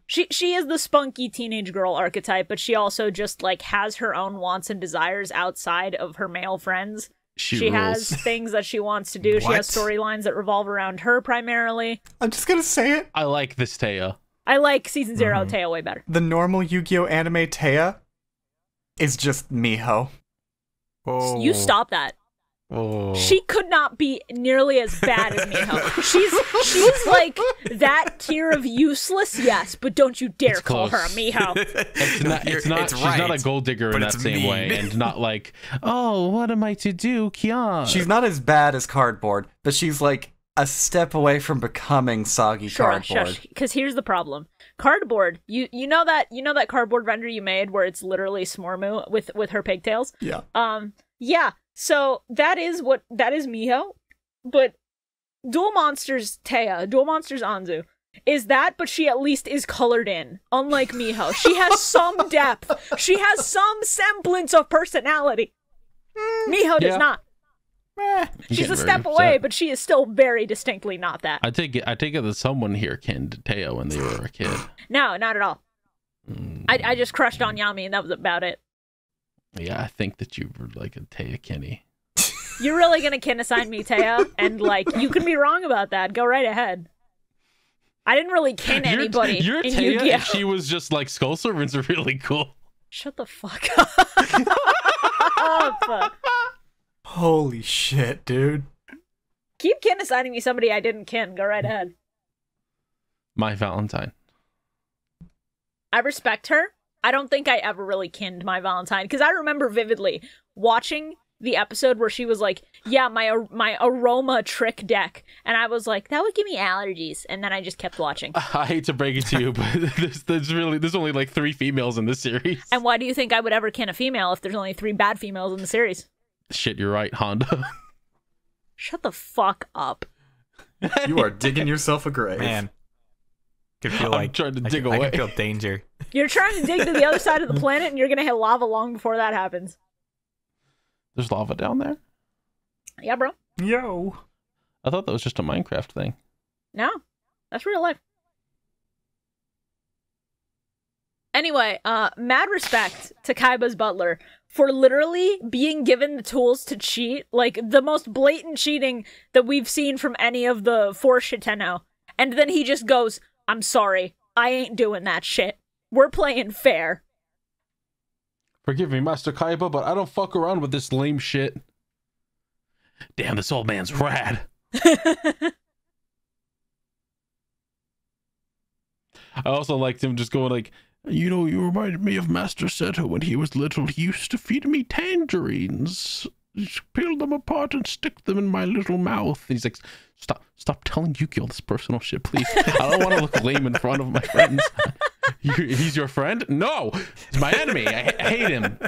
She is the spunky teenage girl archetype, but she also just, like, has her own wants and desires outside of her male friends. She has things that she wants to do. What? She has storylines that revolve around her primarily. I'm just gonna say it. I like this Taya. I like Season 0 Taya way better. The normal Yu-Gi-Oh! Anime Taya is just Miho. Oh. You stop that. Oh. She could not be nearly as bad as Miho. She's like that tier of useless, yes, but don't you dare call her a Miho. She's not a gold digger in that same way, and not like, oh, what am I to do, Kian? She's not as bad as Cardboard, but she's like a step away from becoming soggy Cardboard. Because here's the problem. Cardboard, you know that cardboard render you made where it's literally Smormu with her pigtails? Yeah. Yeah. So that is Miho, but Duel Monsters Taya, Duel Monsters Anzu, is that, but she at least is colored in, unlike Miho. She has some depth. She has some semblance of personality. Miho does not. She's a step away, but she is still very distinctly not that. I take it that someone here canned Taya when they were a kid. No, not at all. I just crushed on Yami, and that was about it. Yeah, I think that you were like a Taya Kenny. You're really gonna kin assign me Taya, and like you can be wrong about that. Go right ahead. I didn't really kin anybody. Your in Taya, Yu-Gi-Oh! if she was just like Skull Servants, are really cool. Shut the fuck up. Holy shit, dude. Keep kin assigning me somebody I didn't kin. Go right ahead. My Valentine. I respect her. I don't think I ever really kinned my Valentine, because I remember vividly watching the episode where she was like, yeah, my aroma trick deck, and I was like, that would give me allergies, and then I just kept watching. I hate to break it to you, but there's only like 3 females in this series. And why do you think I would ever kin a female if there's only 3 bad females in the series? Shit, you're right, Honda. Shut the fuck up. You are digging yourself a grave. Man. Could feel I'm trying to dig away. I can feel danger. You're trying to dig to the other side of the planet, and you're gonna hit lava long before that happens. There's lava down there? Yeah, bro. Yo. I thought that was just a Minecraft thing. No, that's real life. Anyway, mad respect to Kaiba's butler for literally being given the tools to cheat, like the most blatant cheating that we've seen from any of the 4 Shiteno. And then he just goes, I'm sorry, I ain't doing that shit. We're playing fair. Forgive me, Master Kaiba, but I don't fuck around with this lame shit. Damn, this old man's rad. I also liked him just going like, you know, you reminded me of Master Seto when he was little. He used to feed me tangerines. Just peel them apart and stick them in my little mouth. And he's like, stop telling Yuki all this personal shit, please. I don't want to look lame in front of my friends. He's your friend? No, he's my enemy. I hate him.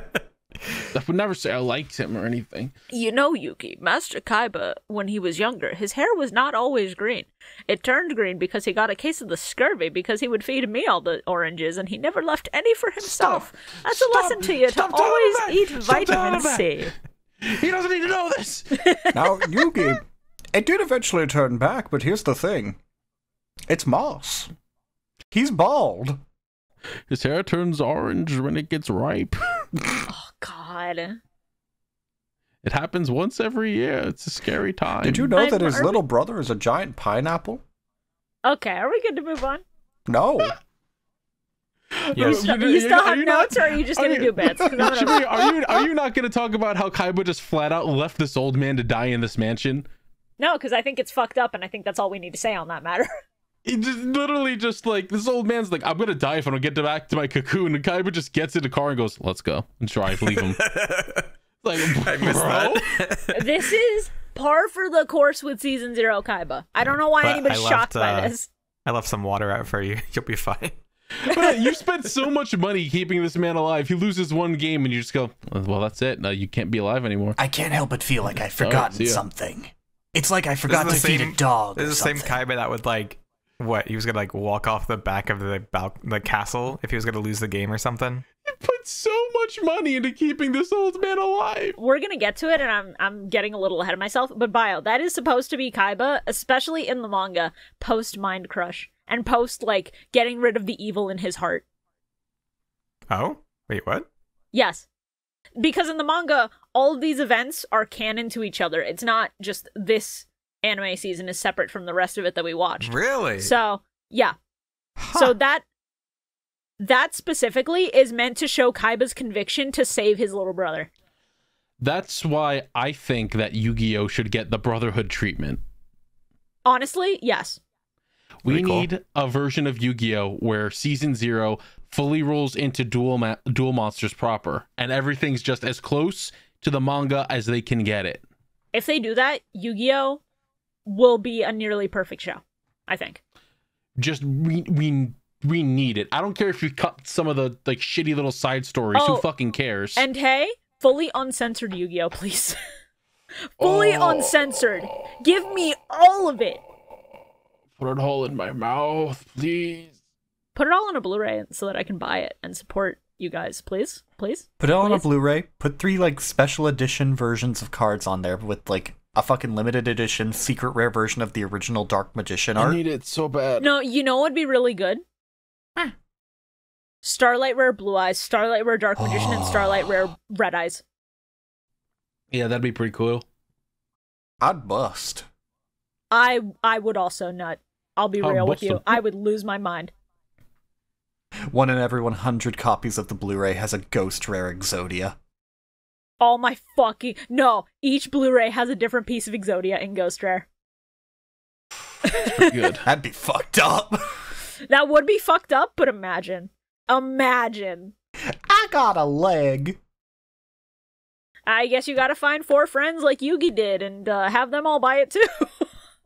I would never say I liked him or anything. You know, Yuki, Master Kaiba, when he was younger, his hair was not always green. It turned green because he got a case of the scurvy because he would feed me all the oranges and he never left any for himself. That's a lesson to you to always eat vitamin C. He doesn't need to know this. Now, Yugi, it did eventually turn back, but here's the thing. It's moss. He's bald. His hair turns orange when it gets ripe. Oh, God. It happens once every year. It's a scary time. Did you know that his little brother is a giant pineapple? Okay, are we good to move on? No. Yes. You still have notes, or are you just going to do bits? Are you not going to talk about how Kaiba just flat out left this old man to die in this mansion? No, because I think it's fucked up, and I think that's all we need to say on that matter. He just literally just like, this old man's like, I'm gonna die if I don't get back to my cocoon, and Kaiba just gets in the car and goes, let's go, and drive, leave him. Like, I missed that. This is par for the course with Season 0 Kaiba. I don't know why anybody's shocked by this. I left some water out for you. You'll be fine. But you spent so much money keeping this man alive. He loses one game and you just go, well, that's it. No, you can't be alive anymore. I can't help but feel like I've forgotten something. It's like I forgot to feed a dog. This is the same Kaiba that would like, what, he was gonna like walk off the back of the castle if he was gonna lose the game or something. You put so much money into keeping this old man alive. We're gonna get to it, and I'm getting a little ahead of myself. But Bio, that is supposed to be Kaiba, especially in the manga, post Mind Crush and post like getting rid of the evil in his heart. Oh, wait, what? Yes, because in the manga, all of these events are canon to each other. It's not just this anime season is separate from the rest of it that we watched. Really? So, yeah. Huh. So that specifically is meant to show Kaiba's conviction to save his little brother. That's why I think that Yu-Gi-Oh! Should get the Brotherhood treatment. Honestly, yes. We need a version of Yu-Gi-Oh! Where Season 0 fully rolls into Duel Monsters proper, and everything's just as close to the manga as they can get it. If they do that, Yu-Gi-Oh! Will be a nearly perfect show, I think. Just we need it. I don't care if you cut some of the like shitty little side stories. Who fucking cares? And hey, fully uncensored Yu-Gi-Oh, please. Fully uncensored. Give me all of it. Put it all in my mouth, please. Put it all on a Blu-ray so that I can buy it and support you guys, please. Please. Put it all on a Blu-ray. Put 3 like special edition versions of cards on there with like a fucking limited edition secret rare version of the original Dark Magician art. I need it so bad. No, you know what would be really good? Starlight Rare Blue Eyes, Starlight Rare Dark Magician, and Starlight Rare Red Eyes. Yeah, that'd be pretty cool. I'd bust. I would also nut. I'll be real with you. I would lose my mind. 1 in every 100 copies of the Blu-ray has a ghost rare Exodia. Oh my fucking... No, each Blu-ray has a different piece of Exodia in Ghost Rare. That's pretty good. That'd be fucked up. That would be fucked up, but imagine. Imagine. I got a leg. I guess you gotta find 4 friends like Yugi did and have them all buy it too.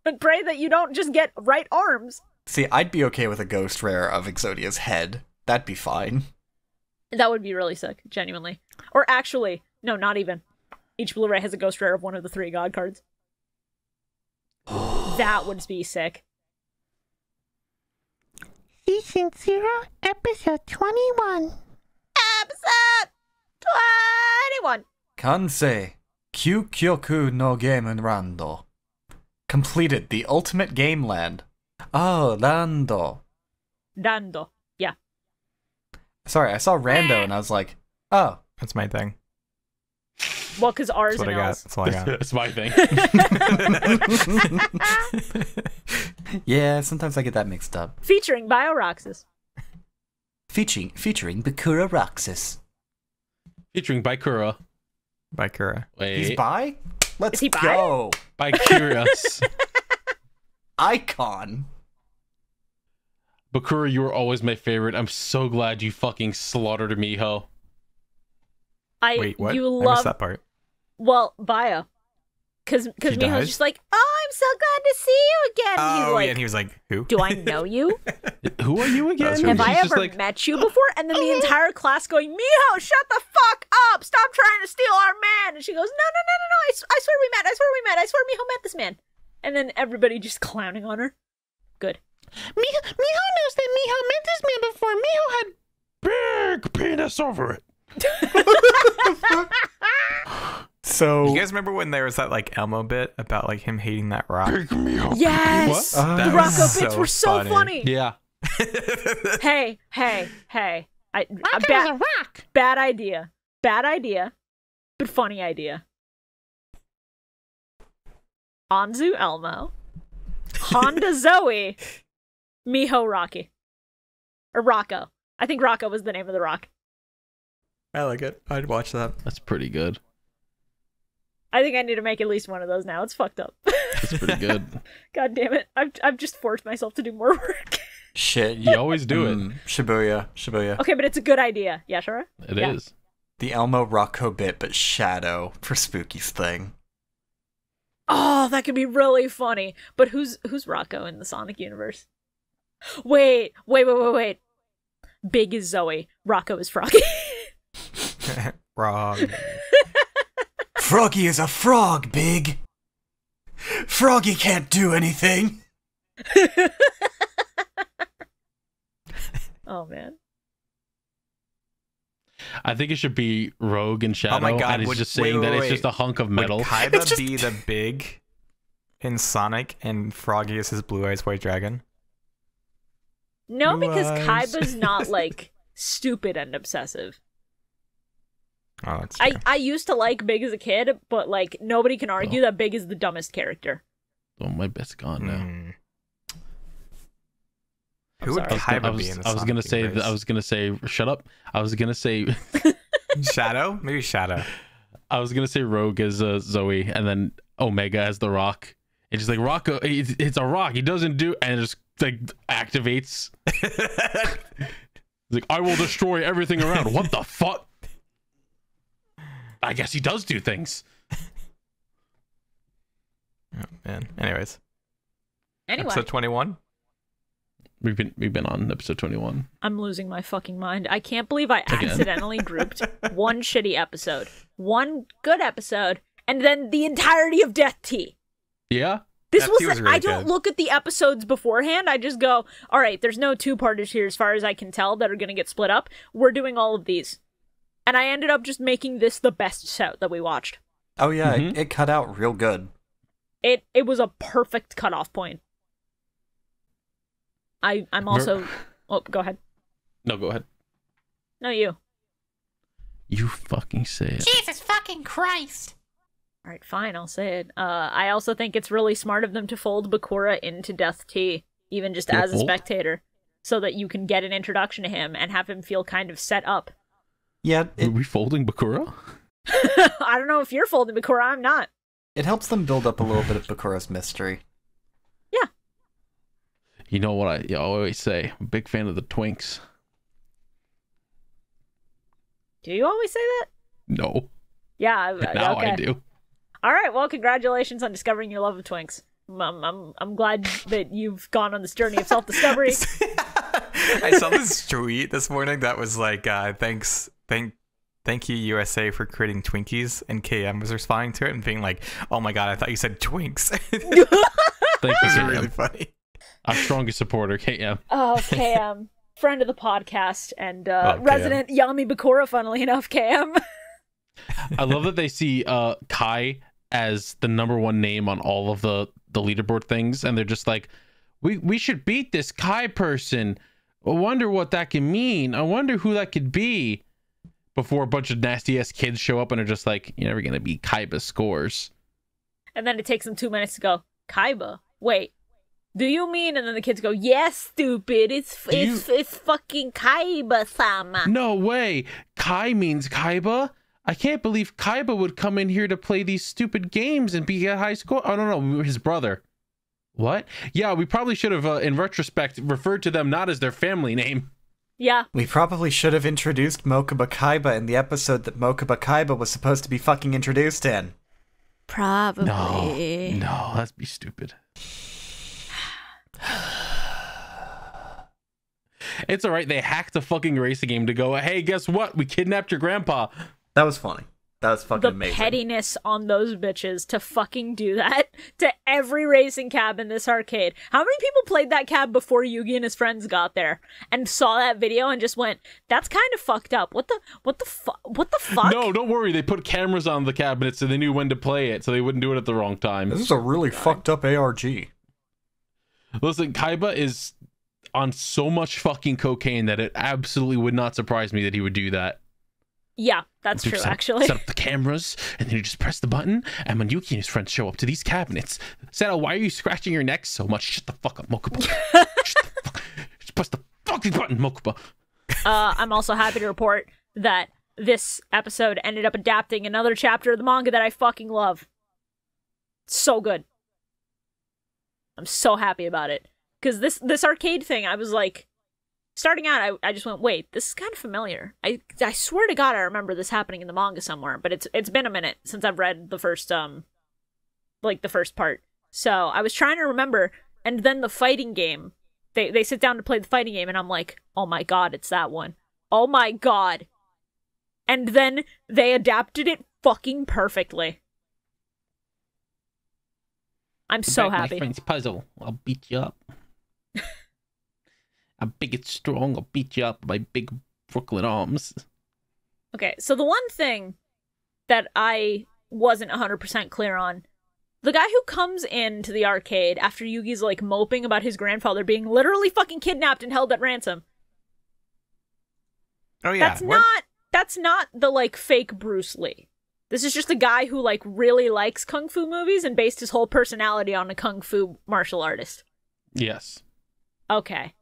And pray that you don't just get right arms. See, I'd be okay with a ghost rare of Exodia's head. That'd be fine. That would be really sick, genuinely. Or actually... No, not even. Each Blu-ray has a ghost rare of one of the 3 god cards. That would be sick. Season 0, episode 21. Episode 21! Kansei, Kyukyoku no Game Rando. Completed the ultimate game land. Oh, Rando. Rando, yeah. Sorry, I saw Rando and I was like, oh. That's my thing. Well, because R's and L's. That's all I got. That's my thing. Yeah, sometimes I get that mixed up. Featuring Bio-Roxas. Featuring Bakura Roxas. Featuring Bakura. Bakura. Wait. He's bi? Let's he bi? go. By Curious. Icon. Bakura, you were always my favorite. I'm so glad you fucking slaughtered Miho. Wait, what? You I missed that part. Well, Bio. Because Miho's dies? just like, oh, I'm so glad to see you again. Oh, like, yeah, and he was like, who? do I know you? Who are you again? That's really Have I She's just ever met you before? And then the entire class going, Miho, shut the fuck up! Stop trying to steal our man! And she goes, no, I swear we met, I swear Miho met this man. And then everybody just clowning on her. Good. Miho knows that Miho met this man before. Miho had big penis over it. So You guys remember when there was that like Elmo bit about like him hating that rock? Big Miho. Yes! What? The That Rocco was bits so were so funny! Yeah. Hey. Rocco was a rock. Bad idea, but funny idea. Anzu Elmo, Honda Zoe, Miho Rocky. Or Rocco. I think Rocco was the name of the rock. I like it. I'd watch that. That's pretty good. I think I need to make at least one of those now. It's fucked up. That's pretty good. God damn it. I've just forced myself to do more work. shit. You always do it. Shibuya. Okay, but it's a good idea. Yeah, sure? It is. The Elmo Rocco bit, but Shadow for Spooky's thing. Oh, that could be really funny. But who's Rocco in the Sonic universe? Wait. Big is Zoe. Rocco is Froggy. Wrong. Froggy is a frog, Big. Froggy can't do anything. Oh, man. I think it should be Rogue and Shadow. Oh my God, And it's would- just saying wait, that wait, it's just a hunk of metal. Would Kaiba be the big in Sonic and Froggy is his blue eyes white dragon? No, Blue because eyes. Kaiba's not, like, stupid and obsessive. Oh, that's true. I used to like Big as a kid, but, like, nobody can argue that Big is the dumbest character. Oh, my bet's gone now. Mm. I'm Who would sorry. Kaiba be in the I was gonna Sonic say. universe? I was gonna say. Shut up. I was gonna say. Shadow? Maybe Shadow. I was gonna say Rogue as Zoe, and then Omega as the Rock. It's just like Rocco. It's a rock. He doesn't do, and it just like activates. He's like, I will destroy everything around. What the fuck? I guess he does do things. Oh, man. Anyways. Anyway, Episode 21? We've been on episode 21. I'm losing my fucking mind. I can't believe I Again. accidentally grouped one shitty episode, one good episode, and then the entirety of Death Tea. Yeah. This Death was, Tea was really I don't good. look at the episodes beforehand. I just go, all right, there's no two-parters here as far as I can tell that are going to get split up. We're doing all of these. And I ended up just making this the best set that we watched. Oh yeah, Mhm. it cut out real good. It was a perfect cutoff point. I'm also... Oh, go ahead. No, go ahead. No, you. You fucking say it. Jesus fucking Christ. All right, fine, I'll say it. I also think it's really smart of them to fold Bakura into Death Tea, even just as a Fold? spectator, so that you can get an introduction to him and have him feel kind of set up. Yeah, Are we folding Bakura? I don't know if you're folding Bakura, I'm not. it helps them build up a little bit of Bakura's mystery. Yeah. You know what I always say? I'm a big fan of the Twinks. Do you always say that? No. Yeah, Now okay. I do. All right, well, congratulations on discovering your love of Twinks. I'm glad that you've gone on this journey of self-discovery. I saw this tweet this morning that was like, thank you USA for creating Twinkies, and KM was responding to it and being like, oh my God, I thought you said Twinks. Thank you, It's KM. really funny. Our strongest supporter, KM. Oh, KM. Friend of the podcast and KM. resident Yami Bakura, funnily enough, KM. I love that they see Kai as the #1 name on all of the leaderboard things, and they're just like, we should beat this Kai person. I wonder what that can mean. I wonder who that could be. Before a bunch of nasty ass kids show up and are just like, you're never gonna beat Kaiba's scores. And then it takes them 2 minutes to go, Kaiba? Wait, do you mean? And then the kids go, yes, stupid. It's fucking Kaiba-sama. No way. Kai means Kaiba? I can't believe Kaiba would come in here to play these stupid games and be a high score. Oh, no, his brother. What? Yeah, we probably should have, in retrospect, referred to them not as their family name. Yeah. We probably should have introduced Mokuba Kaiba in the episode that Mokuba Kaiba was supposed to be fucking introduced in. Probably. No, that'd be stupid. It's alright, they hacked a fucking racing game to go, hey, guess what? We kidnapped your grandpa. That was funny. That was fucking amazing. The pettiness on those bitches to fucking do that to every racing cab in this arcade. How many people played that cab before Yugi and his friends got there and saw that video and just went, that's kind of fucked up. What the fuck? No, don't worry. They put cameras on the cabinet so they knew when to play it, so they wouldn't do it at the wrong time. This is a really fucked up ARG. Listen, Kaiba is on so much fucking cocaine that it absolutely would not surprise me that he would do that. Yeah, that's true, actually. Set up the cameras, and then you just press the button, and when Yuki and his friends show up to these cabinets, Sato, why are you scratching your neck so much? Shut the fuck up, Mokuba. Just press the fucking button, Mokuba. I'm also happy to report that this episode ended up adapting another chapter of the manga that I fucking love. So good. I'm so happy about it. Because this arcade thing, I was like... Starting out, I just went, wait, this is kind of familiar. I swear to God I remember this happening in the manga somewhere, but it's been a minute since I've read the first, the first part. So I was trying to remember, and then the fighting game, they sit down to play the fighting game, and I'm like, oh my God, it's that one. Oh my God. And then they adapted it fucking perfectly. I'm so happy. My friend's puzzle. I'll beat you up. I'm big and strong. I'll beat you up with my big Brooklyn arms. Okay, so the one thing that I wasn't 100% clear on, the guy who comes into the arcade after Yugi's like moping about his grandfather being literally fucking kidnapped and held at ransom. Oh yeah. That's not the like fake Bruce Lee. This is just a guy who like really likes kung fu movies and based his whole personality on a kung fu martial artist. Yes. Okay.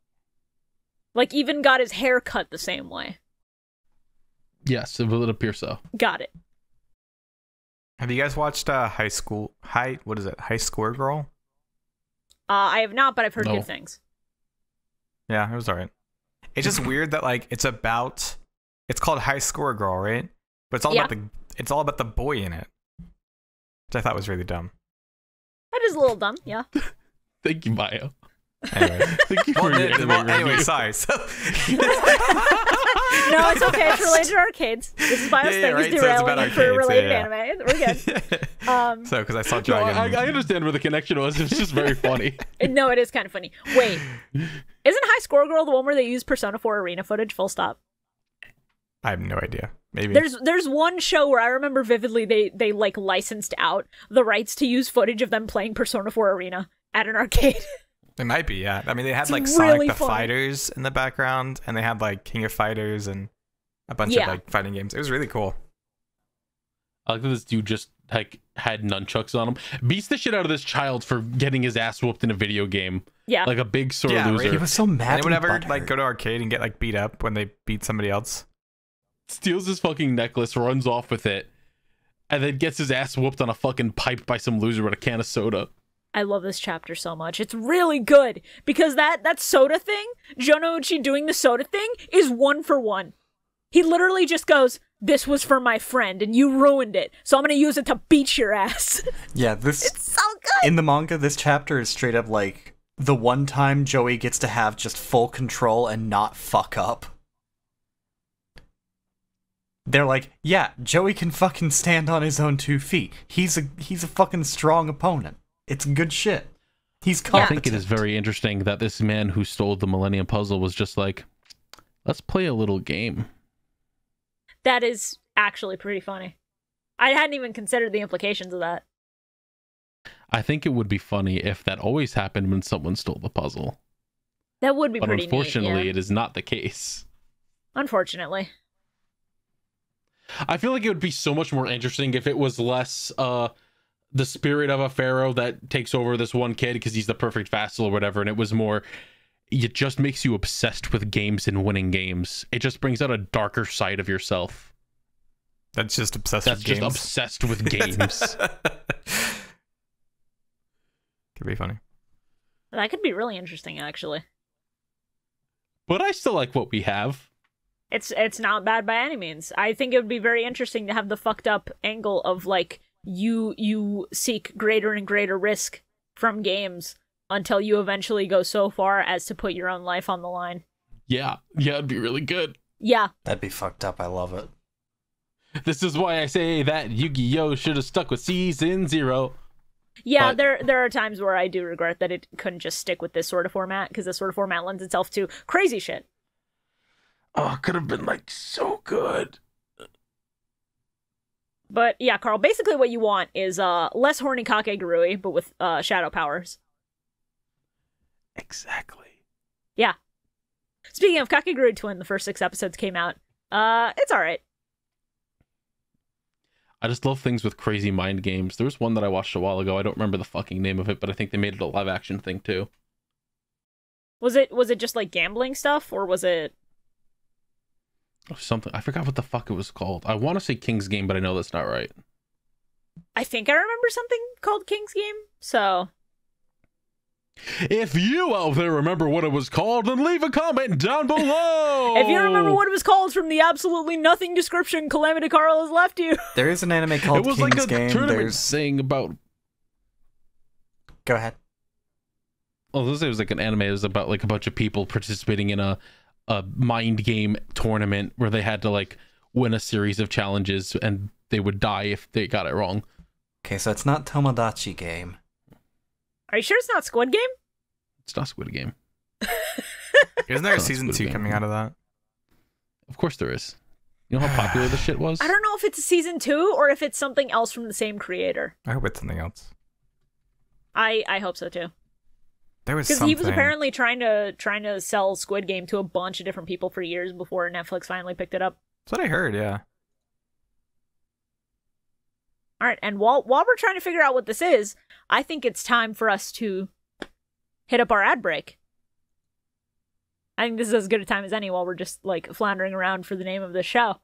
Like, even got his hair cut the same way. Yes, it will appear so. Got it. Have you guys watched High Score Girl? I have not, but I've heard good things. Yeah, it was alright. It's just weird that like it's called High Score Girl, right? But it's all about the boy in it, which I thought was really dumb. That is a little dumb, yeah. Thank you, Bio. Anyway, anyway, sorry. So no, it's okay. It's related to arcades. This is Bio's thing. Right? He's derailing it for related anime. We're good. So, because I saw Dragon. I understand where the connection was. It's just very funny. No, it is kind of funny. Wait, isn't High Score Girl the one where they use Persona 4 arena footage? Full stop. I have no idea. Maybe there's one show where I remember vividly they like licensed out the rights to use footage of them playing Persona 4 arena at an arcade. It might be, yeah. I mean, they had it's like really Sonic the fun. Fighters in the background, and they had like King of Fighters and a bunch of like fighting games. It was really cool. I like that this dude just like had nunchucks on him. Beats the shit out of this child for getting his ass whooped in a video game. Yeah, like a big sore loser. Right? He was so mad. Anyone ever like go to arcade and get like beat up when they beat somebody else? Steals his fucking necklace, runs off with it, and then gets his ass whooped on a fucking pipe by some loser with a can of soda. I love this chapter so much. It's really good because that soda thing, Jonouchi doing the soda thing, is 1 for 1. He literally just goes, "This was for my friend, and you ruined it, so I'm gonna use it to beat your ass." Yeah, this it's so good. In the manga, this chapter is straight up like the one time Joey gets to have just full control and not fuck up. They're like, yeah, Joey can fucking stand on his own 2 feet. He's a fucking strong opponent. It's good shit. He's competent. I think it is very interesting that this man who stole the Millennium Puzzle was just like, let's play a little game. That is actually pretty funny. I hadn't even considered the implications of that. I think it would be funny if that always happened when someone stole the puzzle. That would be but pretty unfortunately, neat, yeah. It is not the case. Unfortunately. I feel like it would be so much more interesting if it was less the spirit of a pharaoh that takes over this one kid because he's the perfect vassal or whatever, and it was more, it just makes you obsessed with games and winning games. It just brings out a darker side of yourself. That's just obsessed That's with just games. obsessed with games. Could be funny. That could be really interesting, actually. But I still like what we have. It's not bad by any means. I think it would be very interesting to have the fucked up angle of like you seek greater and greater risk from games until you eventually go so far as to put your own life on the line. Yeah, it'd be really good. Yeah. That'd be fucked up. I love it. This is why I say that Yu-Gi-Oh should have stuck with Season 0. Yeah, But- there are times where I do regret that it couldn't just stick with this sort of format, because this sort of format lends itself to crazy shit. Oh, it could have been like so good. But yeah, Carl, basically what you want is less horny Kakegurui, but with shadow powers. Exactly. Yeah. Speaking of Kakegurui Twin, the first 6 episodes came out. It's alright. I just love things with crazy mind games. There was one that I watched a while ago. I don't remember the fucking name of it, but I think they made it a live action thing too. Was it just like gambling stuff, or was it... Something. I forgot what the fuck it was called. I want to say King's Game, but I know that's not right. I think I remember something called King's Game, so... If you out there remember what it was called, then leave a comment down below. If you remember what it was called from the absolutely nothing description Calamity Carl has left you. There is an anime called it was King's like a Game. tournament thing about. Go ahead. Oh, it was like an anime. It was about like a bunch of people participating in a mind game tournament where they had to like win a series of challenges and they would die if they got it wrong. Okay, so it's not Tomodachi Game. Are you sure it's not Squid Game? It's not Squid Game. Isn't there a It's not season Squid 2 Game. coming out of that? Of course there is. You know how popular this shit was? I don't know if it's a season 2 or if it's something else from the same creator. I hope it's something else. I hope so too. There was Because something. he was apparently trying to sell Squid Game to a bunch of different people for years before Netflix finally picked it up. That's what I heard, yeah. All right, and while we're trying to figure out what this is, I think it's time for us to hit up our ad break. I think this is as good a time as any while we're just like floundering around for the name of the show.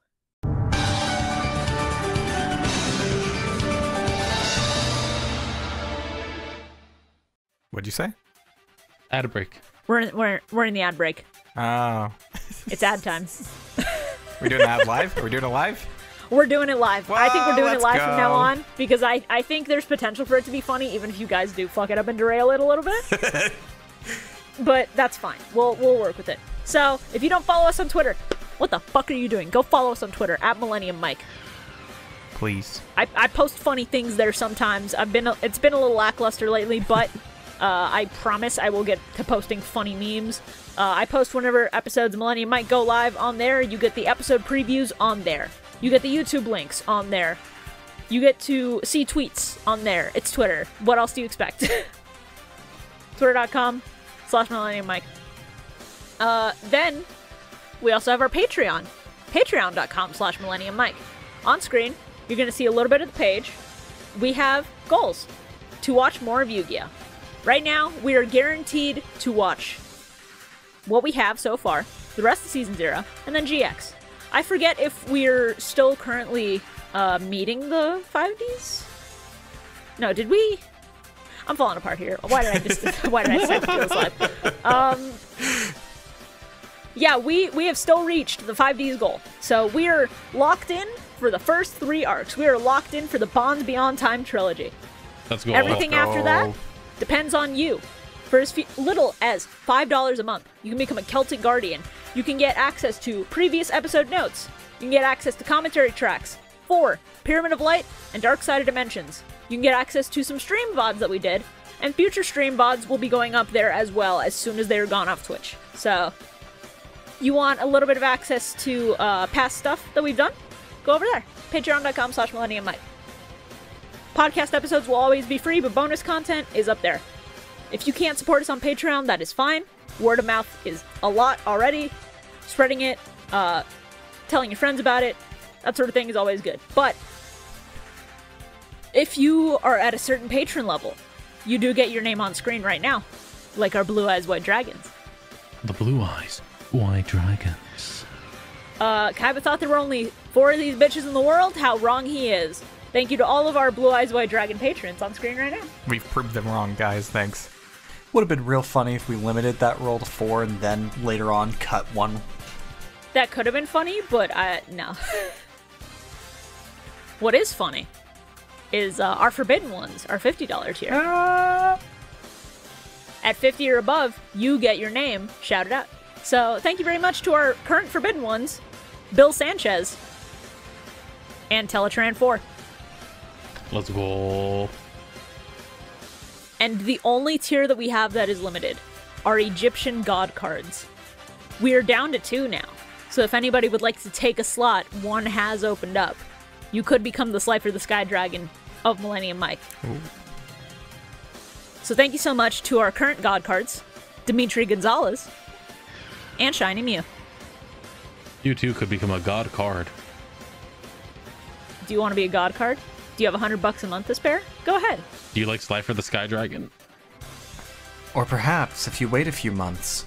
What'd you say? Ad break. We're in the ad break. Oh. It's ad time. We doing an ad live? Are we doing it live? We're doing it live. I think we're doing it let's live from now go. on because I think there's potential for it to be funny, even if you guys do fuck it up and derail it a little bit. But that's fine. We'll work with it. So if you don't follow us on Twitter, what the fuck are you doing? Go follow us on Twitter at Millennium Mike. Please. I post funny things there sometimes. It's been a little lackluster lately, but I promise I will get to posting funny memes. I post whenever episodes of Millennium Mike go live on there. You get the episode previews on there. You get the YouTube links on there. You get to see tweets on there. It's Twitter. What else do you expect? Twitter.com/Millennium Mike. Then we also have our Patreon. Patreon.com/Millennium Mike. On screen, you're going to see a little bit of the page. We have goals to watch more of Yu-Gi-Oh! Right now, we are guaranteed to watch what we have so far, the rest of Season 0, and then GX. I forget if we're still currently meeting the 5Ds? No, did we? I'm falling apart here. Why did I say this live? Yeah, we have still reached the 5Ds goal. So we are locked in for the first 3 arcs. We are locked in for the Bonds Beyond Time trilogy. Let's go. Everything after that depends on you. For as little as $5 a month, you can become a Celtic Guardian. You can get access to previous episode notes. You can get access to commentary tracks for Pyramid of Light and Dark Side of Dimensions. You can get access to some stream VODs that we did, and future stream VODs will be going up there as well as soon as they're gone off Twitch. So, you want a little bit of access to past stuff that we've done? Go over there. Patreon.com/Millennium Mike. Podcast episodes will always be free, but bonus content is up there. If you can't support us on Patreon, that is fine. Word of mouth is a lot already. Spreading it, telling your friends about it, that sort of thing is always good. But if you are at a certain patron level, you do get your name on screen right now, like our Blue Eyes White Dragons. The Blue Eyes White Dragons. Kaiba thought there were only 4 of these bitches in the world. How wrong he is. Thank you to all of our Blue Eyes White Dragon patrons on screen right now. We've proved them wrong, guys. Thanks. Would have been real funny if we limited that roll to 4 and then later on cut one. That could have been funny, but no. What is funny is our Forbidden Ones, our $50 tier. At 50 or above, you get your name shouted out. So thank you very much to our current Forbidden Ones, Bill Sanchez and Teletraan 4. Let's go. And the only tier that we have that is limited are Egyptian god cards. We are down to 2 now. So if anybody would like to take a slot, one has opened up. You could become the Slifer the Sky Dragon of Millennium Mike. Ooh. So thank you so much to our current god cards, Demitri Gonzalez and ShinyMew. You too could become a god card. Do you want to be a god card? Do you have $100 a month to spare? Go ahead. Do you like Slifer the Sky Dragon? Or perhaps, if you wait a few months,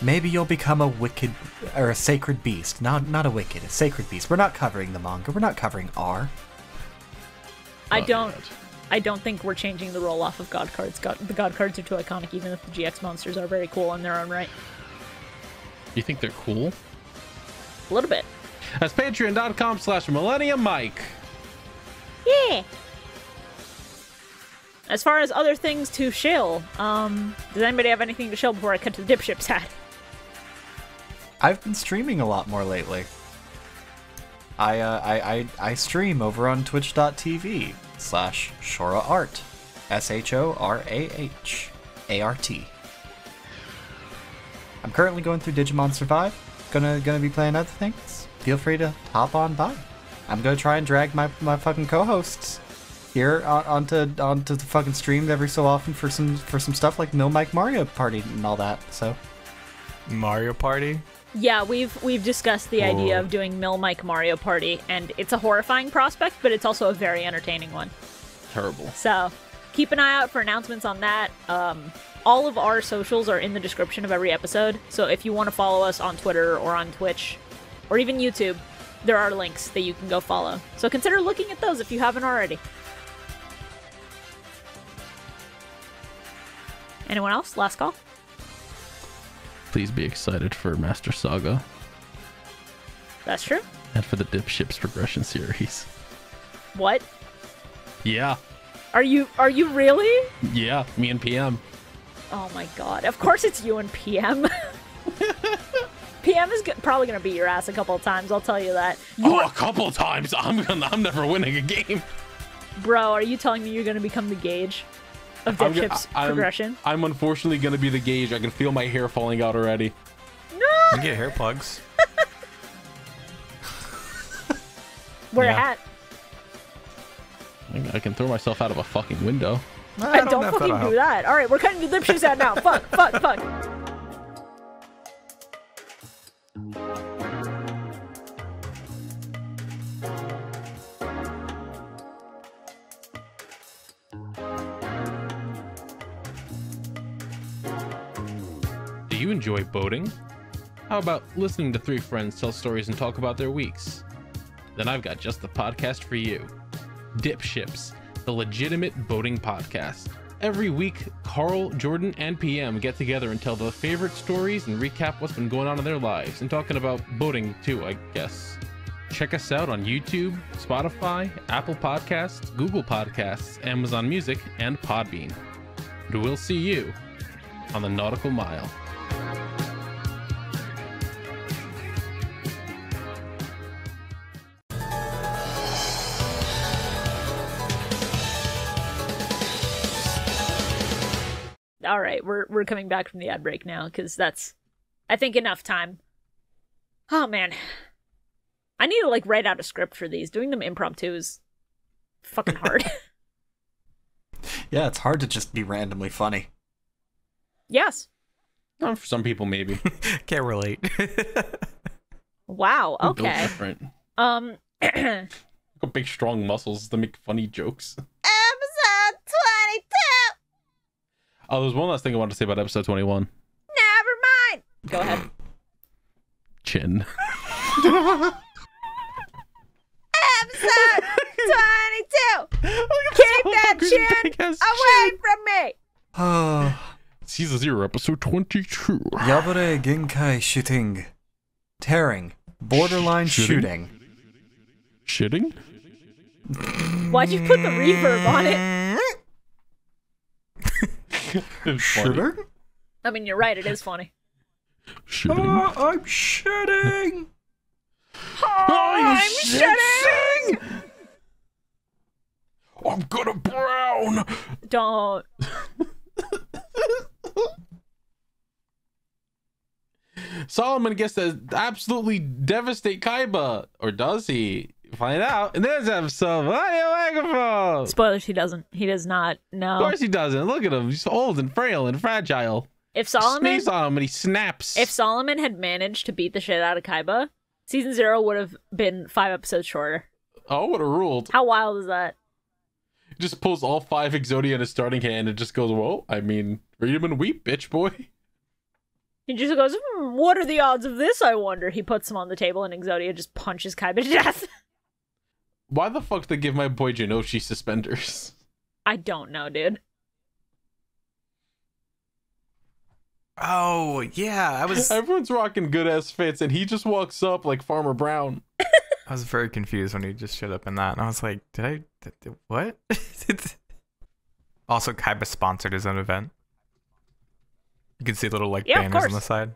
maybe you'll become a wicked, or a sacred beast. Not a wicked, a sacred beast. We're not covering the manga. We're not covering R. I don't think we're changing the roll off of god cards. The god cards are too iconic, even if the GX monsters are very cool in their own right. You think they're cool? A little bit. That's patreon.com/Millennium Mike. Yeah. As far as other things to shill, does anybody have anything to shill before I cut to the dipship side? I've been streaming a lot more lately. I stream over on twitch.tv/ShoraArt. SHORAHART. I'm currently going through Digimon Survive. Gonna be playing other things. Feel free to hop on by. I'm gonna try and drag my fucking co-hosts here onto the fucking stream every so often for some stuff like Mill Mike Mario Party and all that. So Mario Party? Yeah, we've discussed the idea of doing Mill Mike Mario Party, and it's a horrifying prospect, but it's also a very entertaining one. Terrible. So keep an eye out for announcements on that. All of our socials are in the description of every episode, so if you want to follow us on Twitter or on Twitch, or even YouTube, there are links that you can go follow. So consider looking at those if you haven't already. Anyone else? Last call? Please be excited for Master Saga. That's true. And for the Dipships Progression Series. What? Yeah. Are you really? Yeah, me and PM. Oh my god. Of course it's you and PM. PM is probably going to beat your ass a couple of times, I'll tell you that. A couple times? I'm never winning a game. Bro, are you telling me you're going to become the gauge of Dipship's progression? I'm unfortunately going to be the gauge. I can feel my hair falling out already. No! You get hair plugs. Wear a hat. I can throw myself out of a fucking window. I don't fucking do that. Alright, we're cutting the Dipships out now. Fuck. Do you enjoy boating? How about listening to 3 friends tell stories and talk about their weeks? Then I've got just the podcast for you. Dipships, the legitimate boating podcast. Every week, Carl, Jordan, and PM get together and tell their favorite stories and recap what's been going on in their lives, and talking about boating too, I guess. Check us out on YouTube, Spotify, Apple Podcasts, Google Podcasts, Amazon Music, and Podbean. And we'll see you on the Nautical Mile. All right, we're coming back from the ad break now, because that's, I think, enough time. Oh, man. I need to, like, write out a script for these. Doing them impromptu is fucking hard. Yeah, it's hard to just be randomly funny. Yes. For some people, maybe. Can't relate. Wow, Built okay. different. Got big, strong muscles to make funny jokes. Episode 22! Oh, there's one last thing I wanted to say about episode 21. Never mind! Go ahead. Chin. Episode 22! Keep that chin away from me! Season 0, episode 22. Yabare Genkai shooting. Tearing. Borderline shooting. Shitting? Why'd you put the reverb on it? Shooting? I mean, you're right, it is funny. Shitting. I'm shitting! I'm shitting! I'm gonna brown! Don't. Solomon gets to absolutely devastate Kaiba. Or does he? Find out in this episode. Microphone. Spoilers, he doesn't. He does not. No. Of course he doesn't. Look at him. He's old and frail and fragile. If Solomon... Sneeze on him and he snaps. If Solomon had managed to beat the shit out of Kaiba, Season 0 would have been 5 episodes shorter. Oh, would have ruled. How wild is that? He just pulls all 5 Exodia in his starting hand and just goes, well, I mean, read him and weep, bitch boy. He just goes, what are the odds of this, I wonder? He puts them on the table and Exodia just punches Kaiba to death. Why the fuck they give my boy Jinoshi suspenders? I don't know, dude. Oh, yeah, Everyone's rocking good-ass fits, and he just walks up like Farmer Brown. I was very confused when he just showed up in that, and I was like, what? Also, Kaiba sponsored his own event. You can see little, like, banners on the side.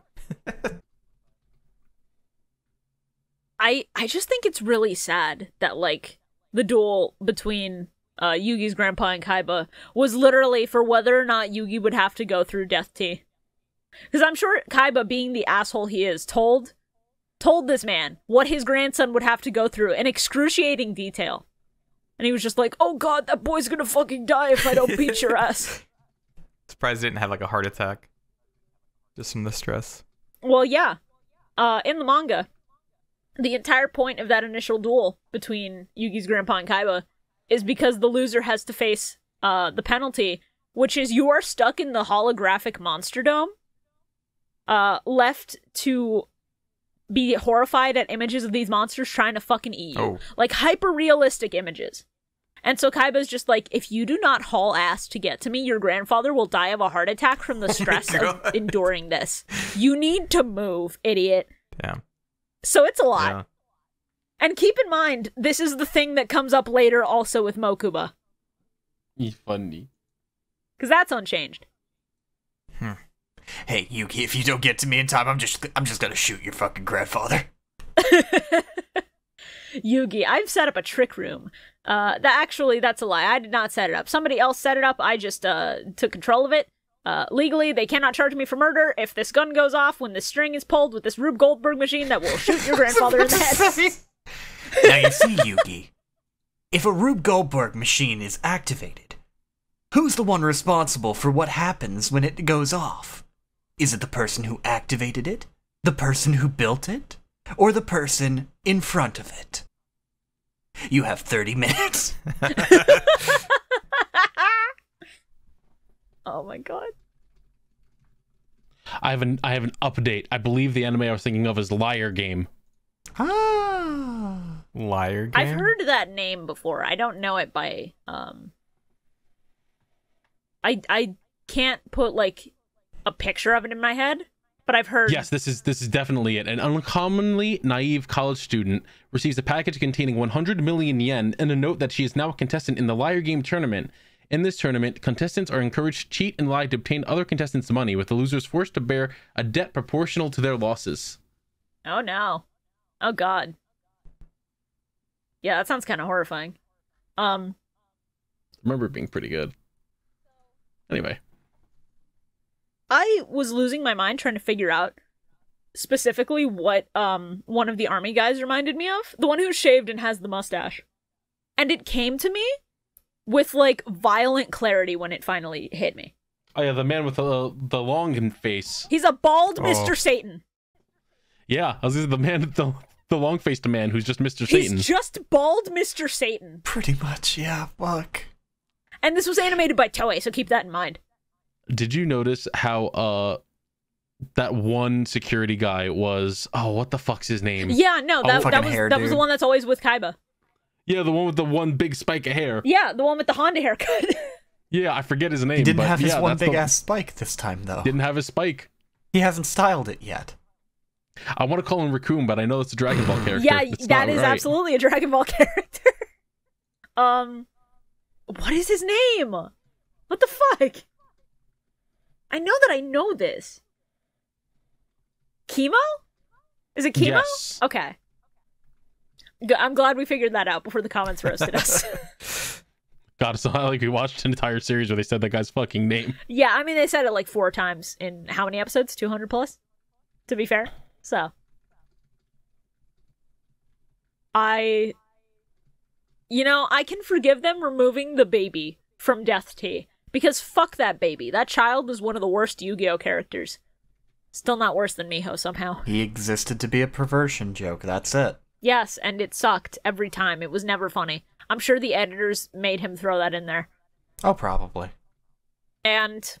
I just think it's really sad that, like, the duel between Yugi's grandpa and Kaiba was literally for whether or not Yugi would have to go through Death Tea. Because I'm sure Kaiba, being the asshole he is, told this man what his grandson would have to go through in excruciating detail. And he was just like, oh god, that boy's gonna fucking die if I don't beat your ass. Surprised he didn't have, like, a heart attack. Just from the stress. Well, yeah. In the manga, the entire point of that initial duel between Yugi's grandpa and Kaiba is because the loser has to face the penalty, which is you are stuck in the holographic monster dome, left to be horrified at images of these monsters trying to fucking eat you. Oh. Like, hyper-realistic images. And so Kaiba's just like, if you do not haul ass to get to me, your grandfather will die of a heart attack from the stress of enduring this. You need to move, idiot. Yeah. So it's a lot. Yeah. And keep in mind, this is the thing that comes up later also with Mokuba. He's funny. Because that's unchanged. Hey, Yuki, if you don't get to me in time, I'm just gonna shoot your fucking grandfather. Yugi, I've set up a trick room. That's a lie. I did not set it up. Somebody else set it up. I just took control of it. Legally, they cannot charge me for murder if this gun goes off when this string is pulled with this Rube Goldberg machine that will shoot your grandfather in the head. Now you see, Yugi, if a Rube Goldberg machine is activated, who's the one responsible for what happens when it goes off? Is it the person who activated it? The person who built it? Or the person in front of it? You have 30 minutes. Oh my god. I have an update. I believe the anime I was thinking of is Liar Game. Liar Game? I've heard that name before. I don't know it by I can't put like a picture of it in my head, but I've heard. Yes, this is definitely it. An uncommonly naive college student receives a package containing 100 million yen and a note that she is now a contestant in the Liar Game tournament. In this tournament, contestants are encouraged to cheat and lie to obtain other contestants' money, with the losers forced to bear a debt proportional to their losses. Oh no. Oh god. Yeah, that sounds kind of horrifying. Remember it being pretty good. Anyway. I was losing my mind trying to figure out specifically what one of the army guys reminded me of. The one who's shaved and has the mustache. And it came to me with, like, violent clarity when it finally hit me. Oh yeah, the man with the long face. He's a bald Mr. Satan. Yeah, I was gonna say the man, the long-faced man who's just Mr. Satan. He's just bald Mr. Satan. Pretty much, yeah, fuck. And this was animated by Toei, so keep that in mind. Did you notice how that one security guy was, oh, what the fuck's his name? Yeah, no, that was the one that's always with Kaiba. Yeah, the one with the one big spike of hair. Yeah, the one with the Honda haircut. Yeah, I forget his name. He didn't but have his yeah, one big ass spike this time, though. Didn't have his spike. He hasn't styled it yet. I want to call him Raccoon, but I know it's a Dragon Ball character. Yeah, That is right. absolutely a Dragon Ball character. What is his name? What the fuck? I know that I know this. Chemo? Is it Chemo? Yes. Okay. I'm glad we figured that out before the comments roasted us. God, it's not like we watched an entire series where they said that guy's fucking name. Yeah, I mean, they said it like 4 times in how many episodes? 200 plus? To be fair. So. I can forgive them removing the baby from Death Tea. Because fuck that baby. That child was one of the worst Yu-Gi-Oh characters. Still not worse than Miho somehow. He existed to be a perversion joke, that's it. Yes, and it sucked every time. It was never funny. I'm sure the editors made him throw that in there. Oh, probably. And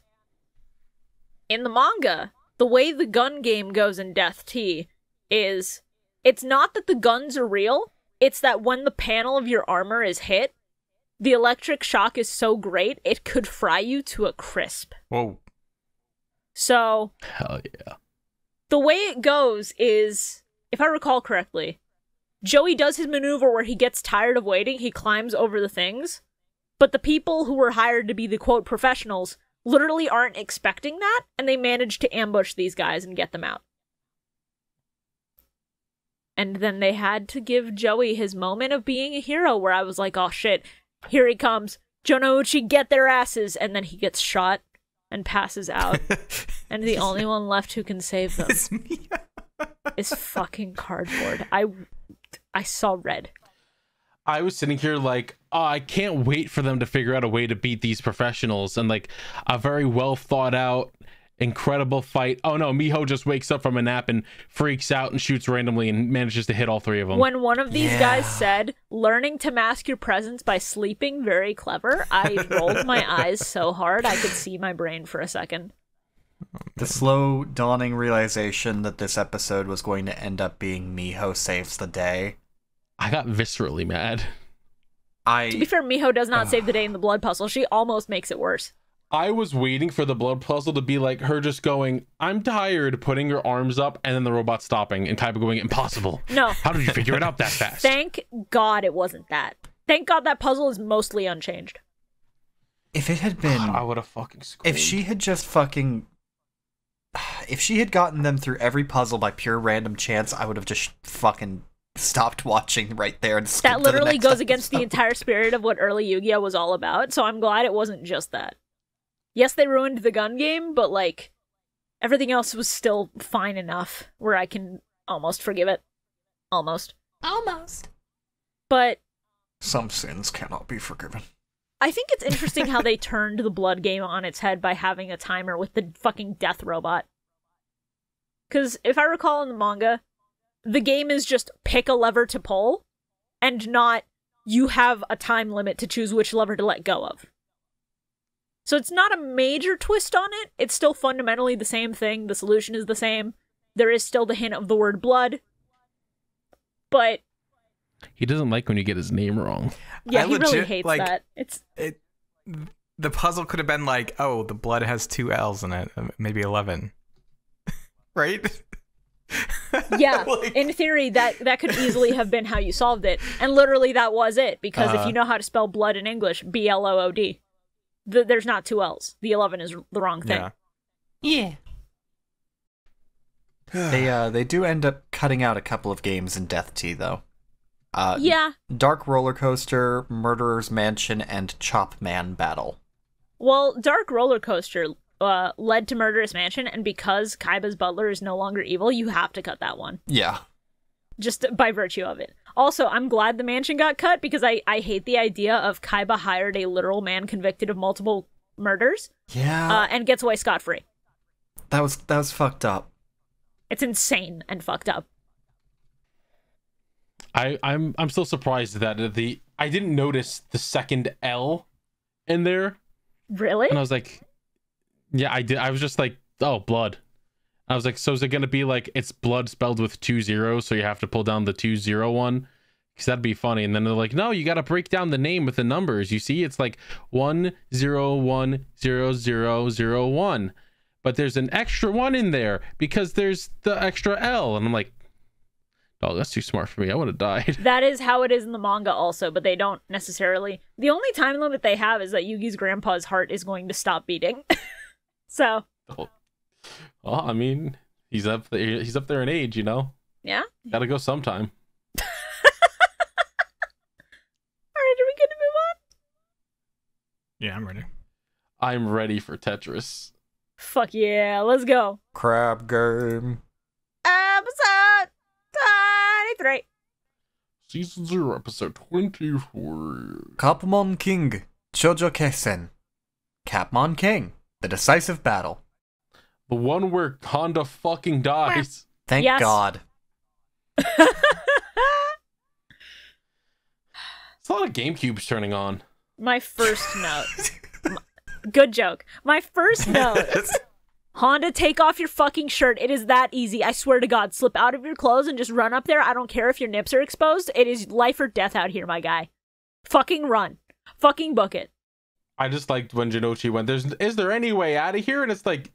in the manga, the way the gun game goes in Death Tea is, it's not that the guns are real, it's that when the panel of your armor is hit, the electric shock is so great, it could fry you to a crisp. Whoa. So, Hell yeah. the way it goes is, if I recall correctly, Joey does his maneuver where he gets tired of waiting, he climbs over the things, but the people who were hired to be the, quote, professionals literally aren't expecting that, and they manage to ambush these guys and get them out. And then they had to give Joey his moment of being a hero, where I was like, oh shit, here he comes. Jonouchi, get their asses! And then he gets shot and passes out. And the only one left who can save them It's me. is fucking cardboard. I saw red. I was sitting here like, oh, I can't wait for them to figure out a way to beat these professionals. And like a very well thought out, incredible fight. Oh no, Miho just wakes up from a nap and freaks out and shoots randomly and manages to hit all 3 of them. When one of these guys said, learning to mask your presence by sleeping, very clever, I rolled my eyes so hard I could see my brain for a second. The slow dawning realization that this episode was going to end up being Miho saves the day. I got viscerally mad. To be fair, Miho does not save the day in the blood puzzle. She almost makes it worse. I was waiting for the blood puzzle to be like her just going, I'm tired, putting her arms up, and then the robot stopping, and Kaiba going, impossible. No. How did you figure it out that fast? Thank God it wasn't that. Thank God that puzzle is mostly unchanged. If it had been... I would have fucking screamed. If she had just fucking... If she had gotten them through every puzzle by pure random chance, I would have just fucking stopped watching right there and skipped That to the literally next goes against the episode. entire spirit of what early Yu-Gi-Oh! Was all about, so I'm glad it wasn't just that. Yes, they ruined the gun game, but, like, everything else was still fine enough where I can almost forgive it. Almost. But Some sins cannot be forgiven. I think it's interesting how they turned the blood game on its head by having a timer with the fucking death robot. Because if I recall in the manga, the game is just pick a lever to pull, and not you have a time limit to choose which lever to let go of. So it's not a major twist on it. It's still fundamentally the same thing. The solution is the same. There is still the hint of the word blood. But He doesn't like when you get his name wrong. yeah, I he really legit, hates like, that. It's The puzzle could have been like, oh, the blood has 2 L's in it, maybe 11. Right? yeah, Like- in theory, that could easily have been how you solved it. And literally that was it. Because if you know how to spell blood in English, B-L-O-O-D, there's not 2 L's. The 11 is the wrong thing. Yeah. They do end up cutting out a couple of games in Death Tea, though. Yeah. Dark Roller Coaster, Murderer's Mansion, and Chop Man Battle. Well, Dark Roller Coaster led to Murderous Mansion, and because Kaiba's butler is no longer evil, you have to cut that one. Yeah. Just by virtue of it. Also, I'm glad the mansion got cut, because I hate the idea of Kaiba hired a literal man convicted of multiple murders, Yeah. and gets away scot-free. That was fucked up. It's insane and fucked up. I'm still surprised that I didn't notice the second L in there, Really? and I was like, yeah, I did. I was just like, oh, blood. I was like, so is it going to be like it's blood spelled with 2 zeros, so you have to pull down the 201? Because that'd be funny. And then they're like, no, you got to break down the name with the numbers. You see, it's like 1010001. But there's an extra 1 in there because there's the extra L. And I'm like, oh, that's too smart for me. I would have died. That is how it is in the manga also, but they don't necessarily. The only time limit they have is that Yugi's grandpa's heart is going to stop beating. So. Oh. Well, I mean, he's up there in age, you know? Yeah. Gotta go sometime. Alright, are we good to move on? Yeah, I'm ready. I'm ready for Tetris. Fuck yeah, let's go. Crab game. Episode 23. Season 0, episode 24. Capmon King. Shoujo Keisen. Capmon King. The decisive battle. The one where Honda fucking dies. Thank Yes. God. It's a lot of GameCubes turning on. My first note. Good joke. My first note. Honda, take off your fucking shirt. It is that easy. I swear to God. Slip out of your clothes and just run up there. I don't care if your nips are exposed. It is life or death out here, my guy. Fucking run. Fucking book it. I just liked when Jinochi went, is there any way out of here? And it's like,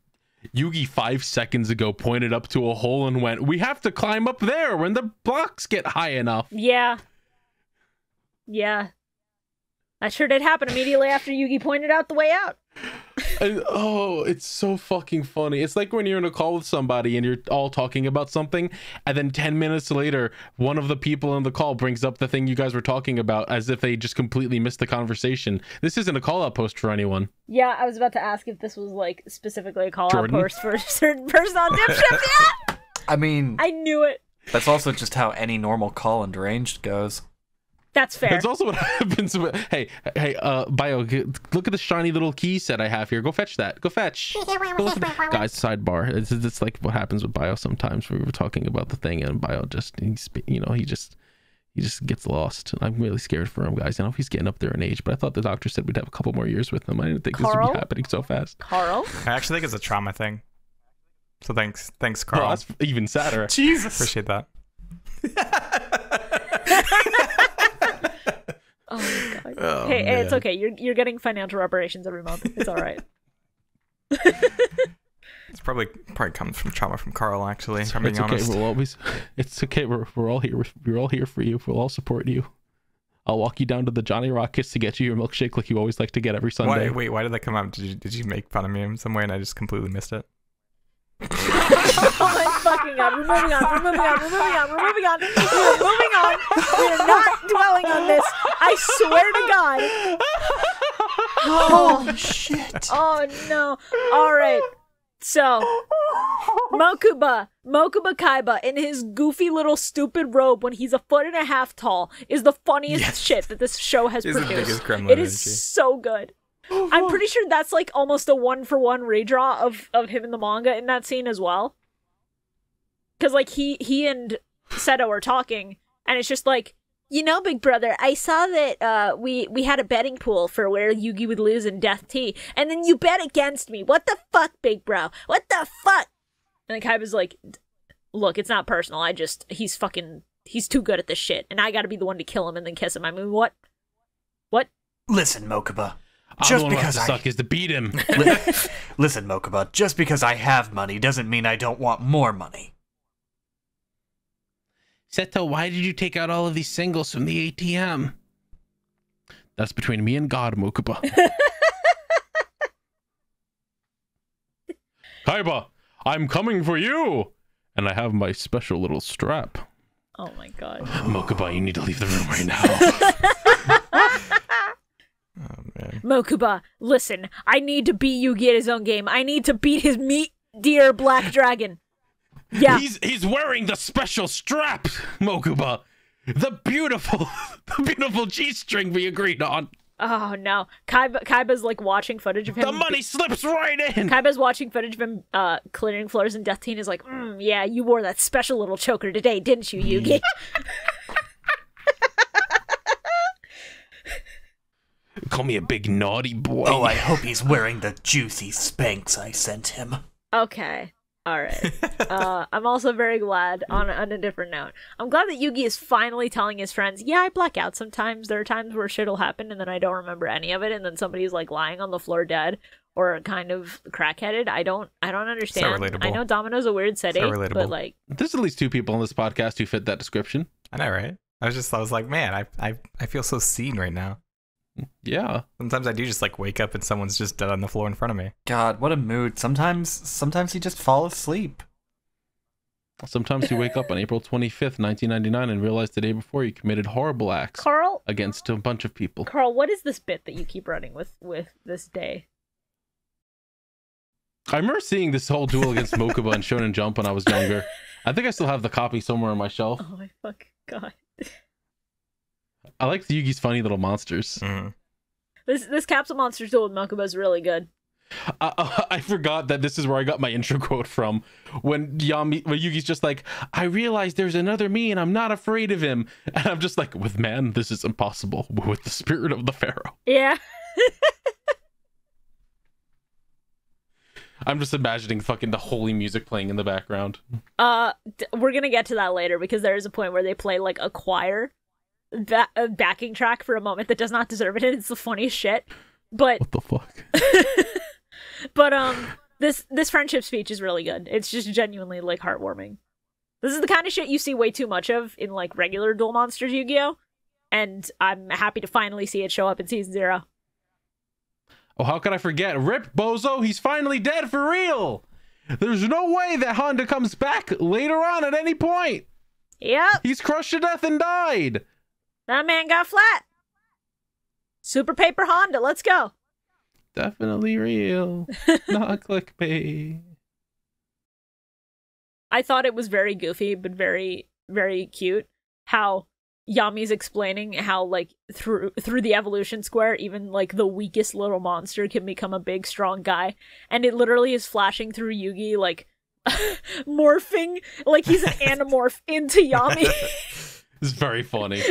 Yugi 5 seconds ago pointed up to a hole and went, we have to climb up there when the blocks get high enough. Yeah. Yeah. That sure did happen immediately after Yugi pointed out the way out. And, oh, it's so fucking funny. It's like when you're in a call with somebody and you're all talking about something, and then 10 minutes later, one of the people on the call brings up the thing you guys were talking about as if they just completely missed the conversation. This isn't a call-out post for anyone. Yeah, I was about to ask if this was, like, specifically a call-out Jordan? post for a certain person on Dipship. Yeah! I mean, I knew it. that's also just how any normal call in deranged goes. That's fair. That's also what happens with, hey, Bio, look at the shiny little key set I have here. Go fetch that. Go fetch. Guys, sidebar. It's like what happens with Bio sometimes. We were talking about the thing, and Bio just, he just gets lost. I'm really scared for him, guys. I know he's getting up there in age, but I thought the doctor said we'd have a couple more years with him. I didn't think this would be happening so fast. Carl? I actually think it's a trauma thing. So thanks, Carl. Oh, that's even sadder. Jesus. Appreciate that. Oh my God. Oh, hey, man. it's okay. You're getting financial reparations every month. It's all right. It's probably comes from trauma from Carl. Actually, if I'm being It's okay. honest. We'll always. It's okay. We're all here. We're all here for you. We'll all support you. I'll walk you down to the Johnny Rockets to get you your milkshake like you always like to get every Sunday. Why did that come up? Did you make fun of me in some way and I just completely missed it? Oh my fucking God. We're moving on. We are not dwelling on this. I swear to God. Holy shit. Oh no. All right. So, Mokuba Kaiba in his goofy little stupid robe when he's 1.5 feet tall is the funniest shit that this show has He's the produced. biggest gremlin, It is isn't he? so good. I'm pretty sure that's like almost a 1-for-1 redraw of him in the manga in that scene as well. Because like he and Seto are talking, and it's just like, you know, big brother, I saw that we had a betting pool for where Yugi would lose in Death Tea, and then you bet against me. What the fuck, big bro? What the fuck? And then Kaiba's like, look, it's not personal. He's too good at this shit, and I gotta be the one to kill him and then kiss him. I mean, what? Listen, Mokuba. Just because I suck is to beat him. Listen, Mokuba. Just because I have money doesn't mean I don't want more money. Seto, why did you take out all of these singles from the ATM? That's between me and God, Mokuba. Kaiba, I'm coming for you! And I have my special little strap. Oh my God. Mokuba, you need to leave the room right now. Oh man. Mokuba, listen, I need to beat Yugi at his own game. I need to beat his meat deer black dragon. Yeah. He's wearing the special strap, Mokuba. The beautiful G-string we agreed on. Oh no. Kaiba's like watching footage of him. The money slips right in. Kaiba's watching footage of him clearing floors in Death Teen is like, yeah, you wore that special little choker today, didn't you, Yugi? Call me a big naughty boy. Oh, I hope he's wearing the juicy Spanx I sent him. Okay. All right. I'm also very glad, on a different note, I'm glad that Yugi is finally telling his friends, yeah, I black out sometimes. There are times where shit'll happen and then I don't remember any of it, and then somebody's like lying on the floor dead or kind of crackheaded. I don't understand. So relatable. I know Domino's a weird city, relatable. but like... There's at least 2 people on this podcast who fit that description. I know, right? I was like, man, I feel so seen right now. Yeah. Sometimes I do just like wake up and someone's just dead on the floor in front of me. God, what a mood. Sometimes you just fall asleep. Sometimes you wake up on April 25th, 1999 and realize the day before you committed horrible acts Carl, against a bunch of people. Carl, what is this bit that you keep running with this day? I remember seeing this whole duel against Mokuba and Shonen Jump when I was younger. I think I still have the copy somewhere on my shelf. Oh my fucking god. I like the Yugi's funny little monsters. Mm-hmm. This Capsule Monsters duel with Mokuba is really good. I forgot that this is where I got my intro quote from. When Yugi's just like, I realize there's another me and I'm not afraid of him. And I'm just like, with man, this is impossible. But with the spirit of the Pharaoh. Yeah. I'm just imagining fucking the holy music playing in the background. We're gonna get to that later because there is a point where they play like a choir backing track for a moment that does not deserve it, and it's the funniest shit. But what the fuck? But this friendship speech is really good. It's just genuinely like heartwarming. This is the kind of shit you see way too much of in like regular Duel Monsters Yu-Gi-Oh! And I'm happy to finally see it show up in season 0. Oh, how could I forget? Rip Bozo, he's finally dead for real! There's no way that Honda comes back later on at any point! Yep. He's crushed to death and died! That man got flat! Super Paper Honda, let's go! Definitely real. Not clickbait. I thought it was very goofy, but very, very cute. How Yami's explaining how, like, through the evolution square, even, like, the weakest little monster can become a big, strong guy. And it literally is flashing through Yugi, like, morphing, like he's an Animorph into Yami. It's very funny.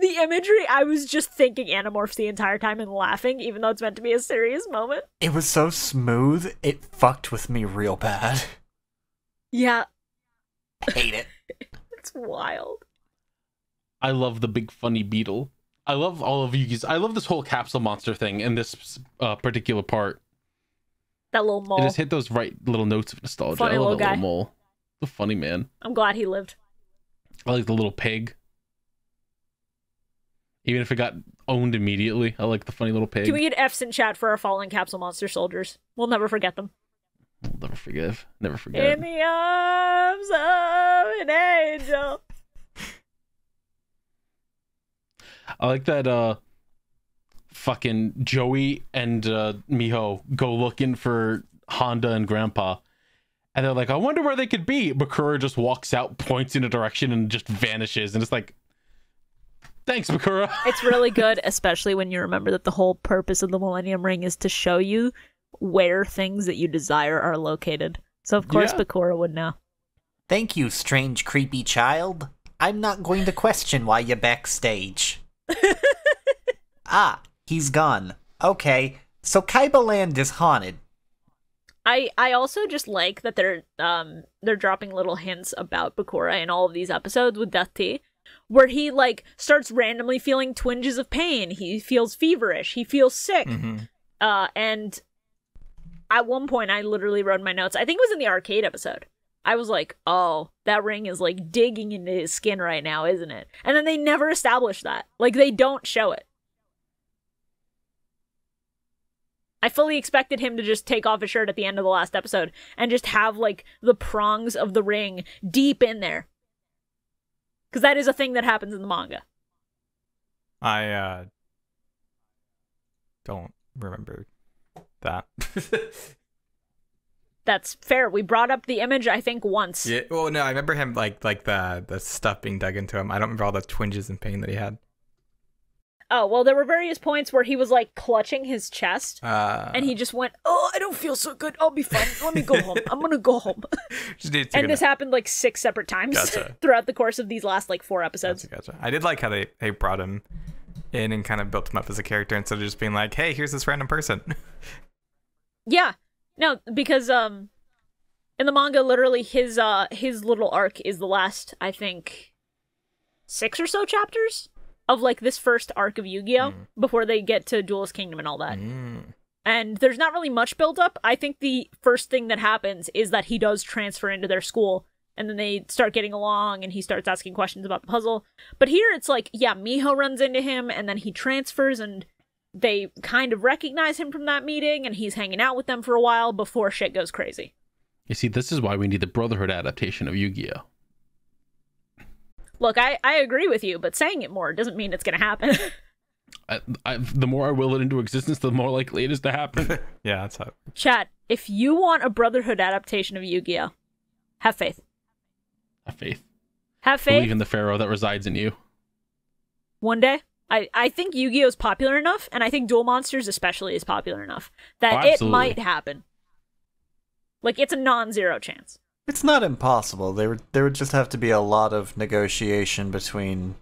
The imagery, I was just thinking Animorphs the entire time and laughing, even though it's meant to be a serious moment. It was so smooth, it fucked with me real bad. Yeah. Hate it. It's wild. I love the big funny beetle. I love all of Yugi's. I love this whole capsule monster thing in this particular part. That little mole. It just hit those right little notes of nostalgia. Funny I love little that guy. little mole. The funny man. I'm glad he lived. I like the little pig. Even if it got owned immediately, I like the funny little pig. Can we get F's in chat for our fallen capsule monster soldiers? We'll never forget them. We'll never forgive. Never forget. In the arms of an angel. I like that fucking Joey and Miho go looking for Honda and Grandpa. And they're like, I wonder where they could be. Bakura just walks out, points in a direction, and just vanishes. And it's like, thanks, Bakura. It's really good, especially when you remember that the whole purpose of the Millennium Ring is to show you where things that you desire are located. So, of course, Yeah. Bakura would know. Thank you, strange, creepy child. I'm not going to question why you're backstage. Ah, he's gone. Okay, so Kaiba Land is haunted. I also just like that they're dropping little hints about Bakura in all of these episodes with Death Tea, where he like starts randomly feeling twinges of pain. He feels feverish. He feels sick. Mm-hmm. And at one point, I literally wrote in my notes. I think it was in the arcade episode. I was like, "Oh, that ring is like digging into his skin right now, isn't it?" And then they never establish that. Like they don't show it. I fully expected him to just take off his shirt at the end of the last episode and just have, like, the prongs of the ring deep in there. Because that is a thing that happens in the manga. I don't remember that. That's fair. We brought up the image, I think, once. Yeah. Well, no, I remember him like the stuff being dug into him. I don't remember all the twinges and pain that he had. Oh, well, there were various points where he was, like, clutching his chest. And he just went, "Oh, I don't feel so good. I'll be fine. Let me go home. I'm gonna go home." And this happened, like, 6 separate times throughout the course of these last, like, 4 episodes. Gotcha. I did like how they brought him in and kind of built him up as a character instead of just being like, hey, here's this random person. Yeah. No, because, In the manga, literally, his little arc is the last, I think, 6 or so chapters of, like, this first arc of Yu-Gi-Oh! Before they get to Duelist Kingdom and all that. And there's not really much build-up. I think the first thing that happens is that he does transfer into their school, and then they start getting along, and he starts asking questions about the puzzle. But here, it's like, yeah, Miho runs into him, and then he transfers, and they kind of recognize him from that meeting, and he's hanging out with them for a while before shit goes crazy. You see, this is why we need the Brotherhood adaptation of Yu-Gi-Oh! Look, I agree with you, but saying it more doesn't mean it's going to happen. The more I will it into existence, the more likely it is to happen. Yeah, that's how. Chat, if you want a Brotherhood adaptation of Yu-Gi-Oh! Have faith. Have faith. Have faith. Believe in the pharaoh that resides in you. One day. I think Yu-Gi-Oh! Is popular enough, and I think Duel Monsters especially is popular enough, that it might happen. Like, it's a non-zero chance. It's not impossible. There would just have to be a lot of negotiation between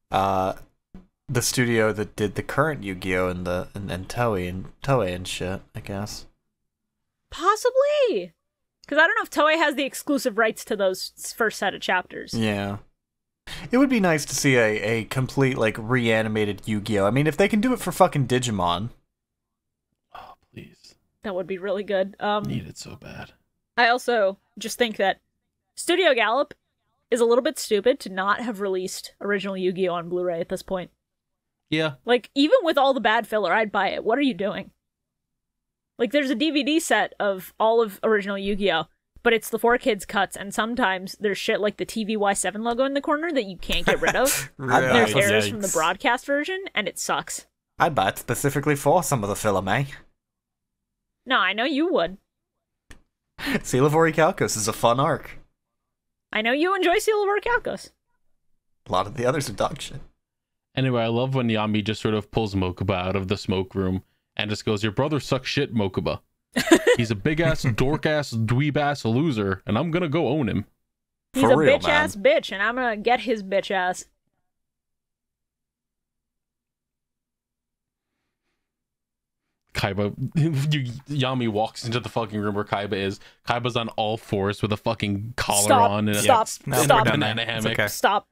the studio that did the current Yu-Gi-Oh! and Toei and shit, I guess. Possibly! Because I don't know if Toei has the exclusive rights to those first set of chapters. Yeah. It would be nice to see a complete, like, reanimated Yu-Gi-Oh! I mean, if they can do it for fucking Digimon. Oh, please. That would be really good. Need it so bad. I also just think that Studio Gallop is a little bit stupid to not have released original Yu-Gi-Oh! On Blu-ray at this point. Yeah. Like, even with all the bad filler, I'd buy it. What are you doing? Like, there's a DVD set of all of original Yu-Gi-Oh! But it's the 4Kids cuts, and sometimes there's shit like the TVY7 logo in the corner that you can't get rid of. There's errors from the broadcast version, and it sucks. I'd buy it specifically for some of the filler, man. No, I know you would. Seal of Orichalcos is a fun arc. I know you enjoy Seal of Orichalcos. A lot of the others are dog shit. Anyway, I love when Yami just sort of pulls Mokuba out of the smoke room and just goes, "Your brother sucks shit, Mokuba. He's a big-ass, dork-ass, dweeb-ass loser, and I'm gonna go own him." He's a bitch-ass bitch, and I'm gonna get his bitch-ass. Kaiba, Yami walks into the fucking room where Kaiba is. Kaiba's on all fours with a fucking collar on and stop. a banana hammock. Okay. Stop.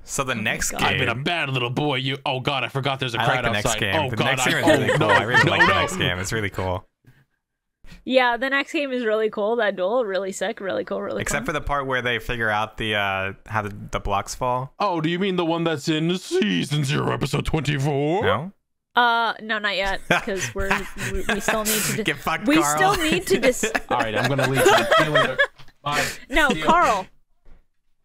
So the next game, I've been a bad little boy. You. Oh god, I forgot there's a I crack like the outside. next game. Oh The god, next game is really cool. I really like the next no. game. It's really cool. Yeah, the next game is really cool. That duel, really sick, really cool, really Except for the part where they figure out the how the blocks fall. Oh, do you mean the one that's in season 0, episode 24? No. No, not yet, because we still need to. Get fucked, we Carl. still need to. All right, I'm gonna leave. See you later. Bye. No, See ya. Carl.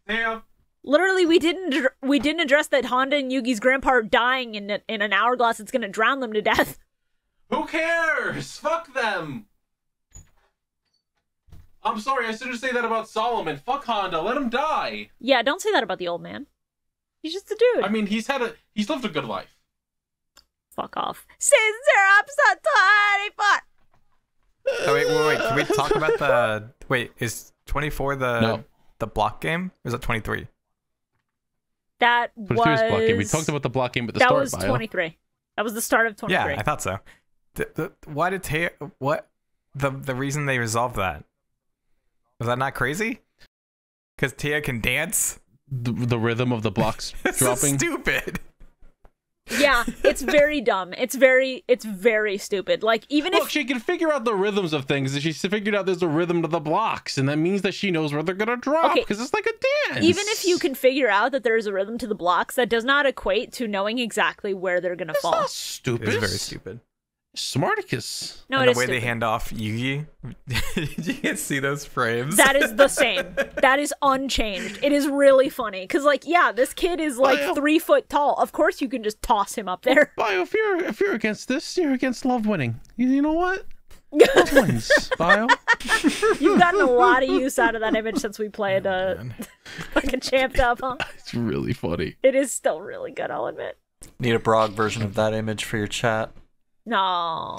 See ya. Literally, we didn't address that Honda and Yugi's grandpa are dying in an hourglass that's gonna drown them to death. Who cares? Fuck them. I'm sorry, I shouldn't say that about Solomon. Fuck Honda, let him die. Yeah, don't say that about the old man. He's just a dude. I mean, he's lived a good life. Fuck off. Season 0, episode 24. Oh, wait. Can we talk about the? Wait, is 24 the block game? Or is it 23? That 23 was block game. We talked about the block game at the start. That was 23. That was the start of 23. Yeah, I thought so. Why did Taya? What? The reason they resolved that? Was that not crazy? Because Taya can dance. The rhythm of the blocks This dropping. is stupid. Yeah, it's very dumb. It's very stupid. Like, even Look, if she can figure out the rhythms of things, and she's figured out there's a rhythm to the blocks, and that means that she knows where they're gonna drop because it's like a dance. even if you can figure out that there is a rhythm to the blocks, that does not equate to knowing exactly where they're gonna fall. Not stupid. It's very stupid. Smarticus. No, And it is the way stupid. they hand off Yugi, you can see those frames. That is the same. That is unchanged. It is really funny because, like, yeah, this kid is like 3 foot tall. Of course, you can just toss him up there. Bio, if you're against this, you're against love winning. You know what? Love wins, Bio. You've gotten a lot of use out of that image since we played like a Champed Up, huh? It's really funny. It is still really good, I'll admit. Need a broad version of that image for your chat. No.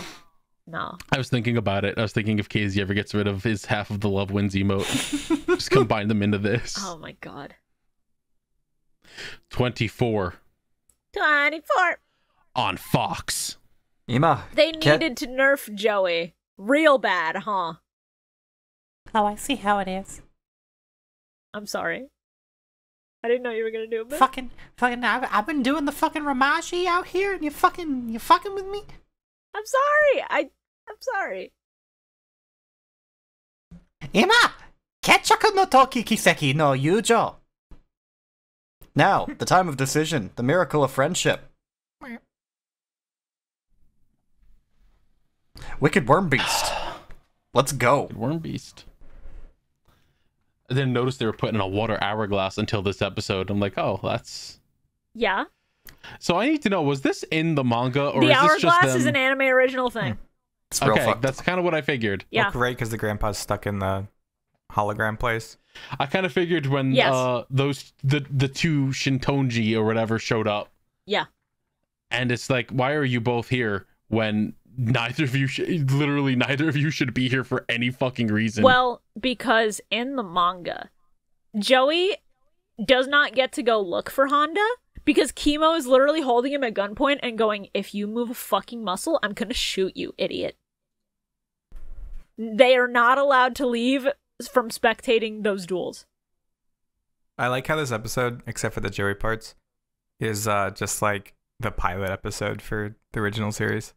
I was thinking about it. I was thinking if KZ ever gets rid of his half of the love wins emote, just combine them into this. Oh my god. 24 on Fox. Ima. They needed to nerf Joey real bad, huh? Oh, I see how it is. I'm sorry. I didn't know you were gonna do it. But... Fucking, I've been doing the fucking Ramaji out here, and you fucking with me? I'm sorry. I'm sorry. Ima! Ketchaku no toki kiseki no yujo! Now, the time of decision, the miracle of friendship. Wicked Worm Beast. Let's go. Worm Beast. I didn't notice they were putting a water hourglass until this episode. I'm like, oh, that's... Yeah. So I need to know, was this in the manga, or the is this just hourglass them? is an anime original thing. It's real Okay, fucked. that's kind of what I figured. Yeah. Well, great, because the grandpa's stuck in the hologram place. I kind of figured when Yes. the two Shintonji or whatever showed up. Yeah. And it's like, why are you both here when neither of you should be here for any fucking reason? Well, because in the manga, Joey does not get to go look for Honda because Kimo is literally holding him at gunpoint and going, if you move a fucking muscle, I'm gonna shoot you, idiot. They are not allowed to leave from spectating those duels. I like how this episode, except for the Joey parts, is just like the pilot episode for the original series.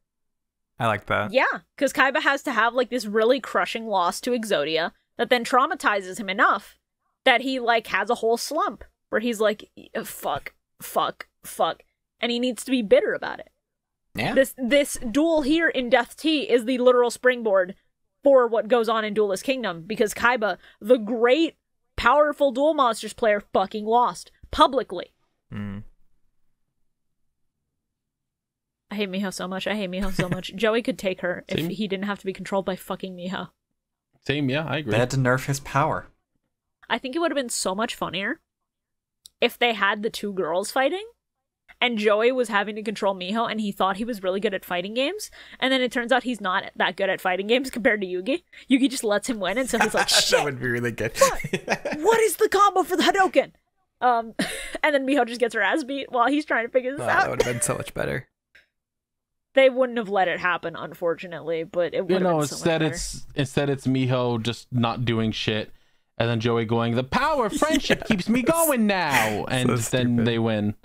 I like that. Yeah, because Kaiba has to have like this really crushing loss to Exodia that then traumatizes him enough that he like has a whole slump where he's like, fuck, and he needs to be bitter about it. Yeah. This duel here in Death Tea is the literal springboard for what goes on in Duelist Kingdom because Kaiba, the great, powerful Duel Monsters player, fucking lost publicly. Mm. I hate Miho so much. Joey could take her if Same. he didn't have to be controlled by fucking Miho. Same, yeah, I agree. They had to nerf his power. I think it would have been so much funnier if they had the two girls fighting and Joey was having to control Miho and he thought he was really good at fighting games and then it turns out he's not that good at fighting games compared to Yugi. Yugi just lets him win and so he's like, shit, That would be really good. what is the combo for the Hadouken? And then Miho just gets her ass beat while he's trying to figure this Oh, that out. would have been so much better. They wouldn't have let it happen, unfortunately, but it would have been so much better. instead it's Miho just not doing shit, and then Joey going, the power of friendship keeps me going now, and So then stupid. they win.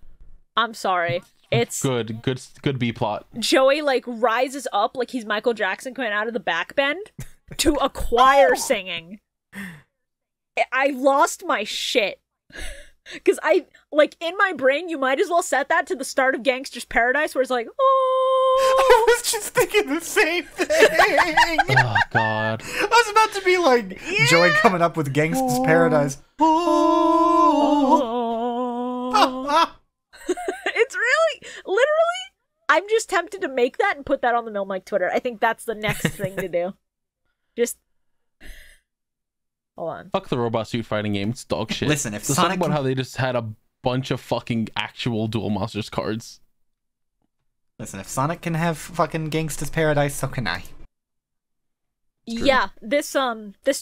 I'm sorry. It's Good B plot. Joey like rises up like he's Michael Jackson coming out of the back bend to a choir singing. I lost my shit. Because I, like, in my brain, you might as well set that to the start of Gangster's Paradise where it's like, oh. I was just thinking the same thing. Oh god. I was about to be like Joey coming up with Gangsta's Paradise. It's really, literally, I'm just tempted to make that and put that on the Mill Mike Twitter. I think that's the next thing to do. Just, hold on. Fuck the robot suit fighting game. It's dog shit. Listen, if Let's talk Sonic about can- how they just had a bunch of fucking actual Duel Monsters cards. Listen, if Sonic can have fucking Gangsta's Paradise, so can I. Yeah, this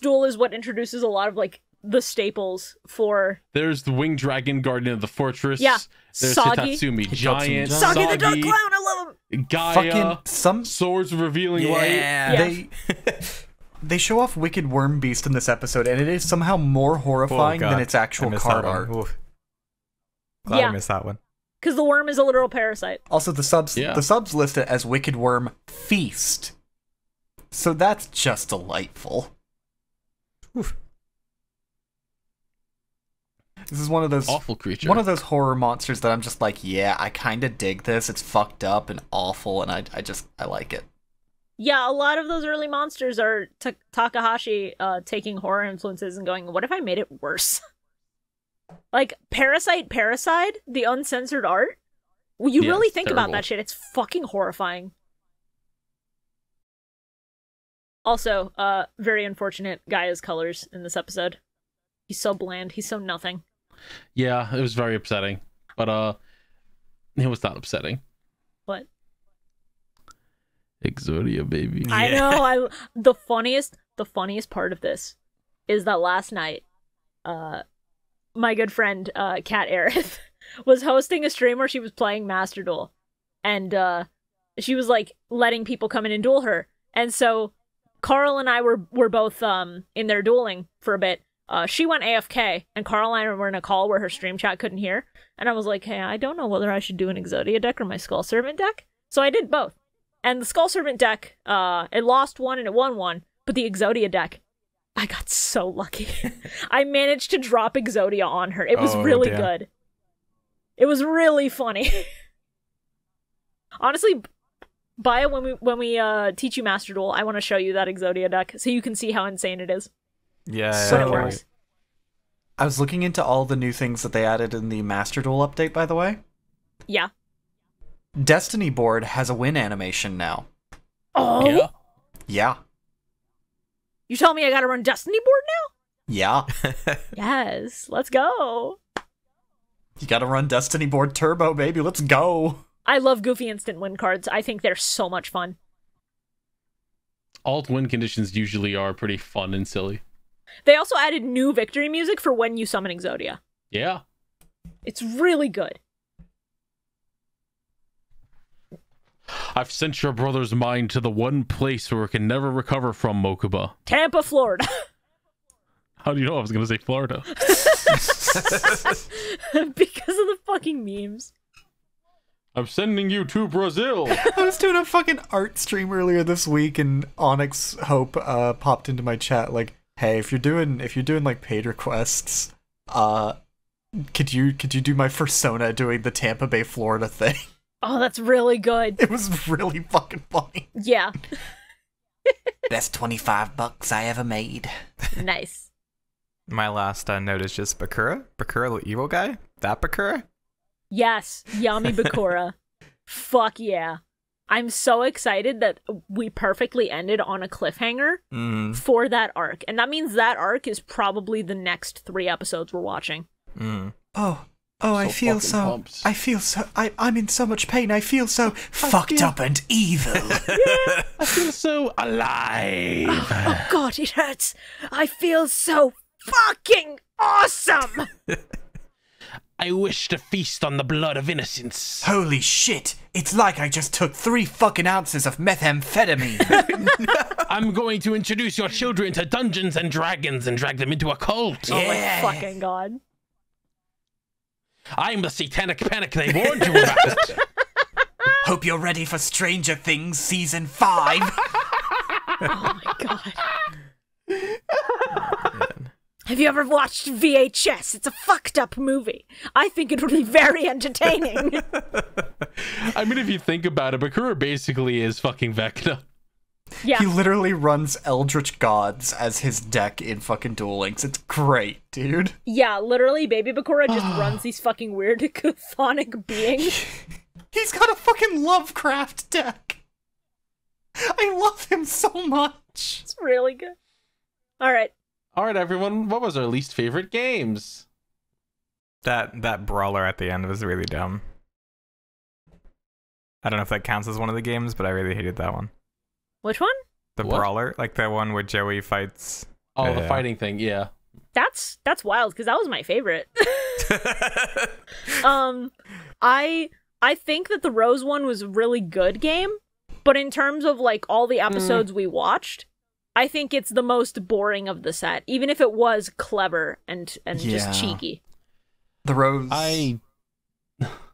duel is what introduces a lot of, like, the staples for... There's the Winged Dragon, Guardian of the Fortress. Yeah. There's Soggy. Hitatsumi Hitatsumi Giant. Giant. Soggy the Dark Clown, I love him! Gaia. Fucking some Swords of Revealing Light. Yeah. They show off Wicked Worm Beast in this episode, and it is somehow more horrifying than its actual card art. Glad Yeah. I missed that one. Because the worm is a literal parasite. Also, the subs Yeah. list it as Wicked Worm Feast, so that's just delightful. Oof. This is one of those Awful creature. One of those horror monsters that I'm just like, yeah, I kind of dig this. It's fucked up and awful, and I like it. Yeah, a lot of those early monsters are Takahashi taking horror influences and going, what if I made it worse? Like, Parasite, the uncensored art? Well, you Yeah, really it's think about terrible. that shit, it's fucking horrifying. Also, very unfortunate Gaia's colors in this episode. He's so bland, he's so nothing. Yeah, it was very upsetting. But it was not upsetting. What? Exodia, baby. I know, the funniest part of this is that last night, my good friend, Kat Aerith, was hosting a stream where she was playing Master Duel. And she was like letting people come in and duel her. And so Carl and I were both in there dueling for a bit. She went AFK, and Carl and I were in a call where her stream chat couldn't hear. And I was like, hey, I don't know whether I should do an Exodia deck or my Skull Servant deck. So I did both. And the Skull Servant deck, it lost one and it won one. But the Exodia deck, I got so lucky. I managed to drop Exodia on her. It was really good. It was really funny. Honestly, Bio, when we teach you Master Duel, I want to show you that Exodia deck so you can see how insane it is. Yeah, So it works. I was looking into all the new things that they added in the Master Duel update, by the way. Yeah. Destiny board has a win animation now. Oh? Yeah. Yeah. You tell me I gotta run Destiny board now? Yeah. Yes, let's go. You gotta run Destiny board turbo, baby. Let's go. I love Goofy Instant Win cards. I think they're so much fun. Alt win conditions usually are pretty fun and silly. They also added new victory music for when you summon Exodia. Yeah. It's really good. I've sent your brother's mind to the one place where it can never recover from, Mokuba. Tampa, Florida. How do you know I was going to say Florida? Because of the fucking memes. I'm sending you to Brazil. I was doing a fucking art stream earlier this week, and Onyx Hope popped into my chat like, "Hey, if you're doing like paid requests, could you do my persona doing the Tampa Bay, Florida thing?" Oh, that's really good. It was really fucking funny. Yeah. Best $25 I ever made. Nice. My last note is just Bakura. Bakura, the evil guy? That Bakura? Yes, Yami Bakura. Fuck yeah. I'm so excited that we perfectly ended on a cliffhanger for that arc. And that means that arc is probably the next 3 episodes we're watching. I feel I'm in so much pain. I feel so fucked up and evil. I feel so alive. Oh god, it hurts. I feel so fucking awesome. I wish to feast on the blood of innocence. Holy shit! It's like I just took 3 fucking ounces of methamphetamine. I'm going to introduce your children to Dungeons and Dragons and drag them into a cult. Oh my fucking god. I'm the satanic panic they warned you about. Hope you're ready for Stranger Things Season 5. Oh my god. Have you ever watched VHS? It's a fucked up movie. I think it would be very entertaining. I mean, if you think about it, Bakura basically is fucking Vecna. Yeah. He literally runs Eldritch Gods as his deck in fucking Duel Links. It's great, dude. Yeah, literally, Baby Bakura just runs these fucking weird chthonic beings. He's got a fucking Lovecraft deck. I love him so much. It's really good. Alright. All right, everyone. What was our least favorite games? That brawler at the end was really dumb. I don't know if that counts as one of the games, but I really hated that one. Which one? The What? brawler, like the one where Joey fights. Oh, the Yeah. fighting thing, yeah. That's wild, because that was my favorite. I think that the Rose one was a really good game, but in terms of like all the episodes we watched, I think it's the most boring of the set, even if it was clever and Yeah. just cheeky. The Rose.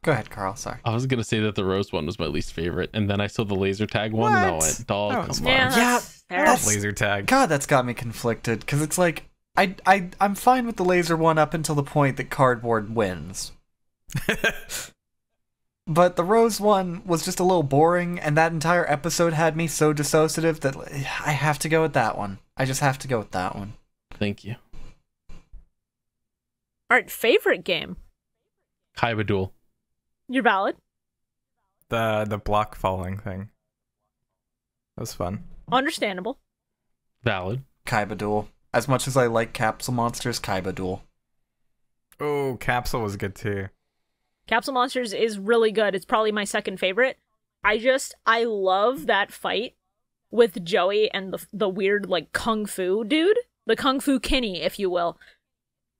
Go ahead, Carl. Sorry. I was gonna say that the Rose one was my least favorite, and then I saw the laser tag one, and I What? went, "Dog, That was come fun. on." Yeah, that's fair. that's- Laser tag. God, that's got me conflicted, because it's like, I'm fine with the laser one up until the point that cardboard wins. But the Rose one was just a little boring, and that entire episode had me so dissociative that I have to go with that one. I just have to go with that one. Thank you. Alright, favorite game. Kaiba Duel. You're valid. The block falling thing. That was fun. Understandable. Valid. Kaiba Duel. As much as I like Capsule Monsters, Kaiba Duel. Oh, Capsule was good too. Capsule Monsters is really good. It's probably my second favorite. I love that fight with Joey and the weird, like, Kung Fu dude. The Kung Fu Kinney, if you will.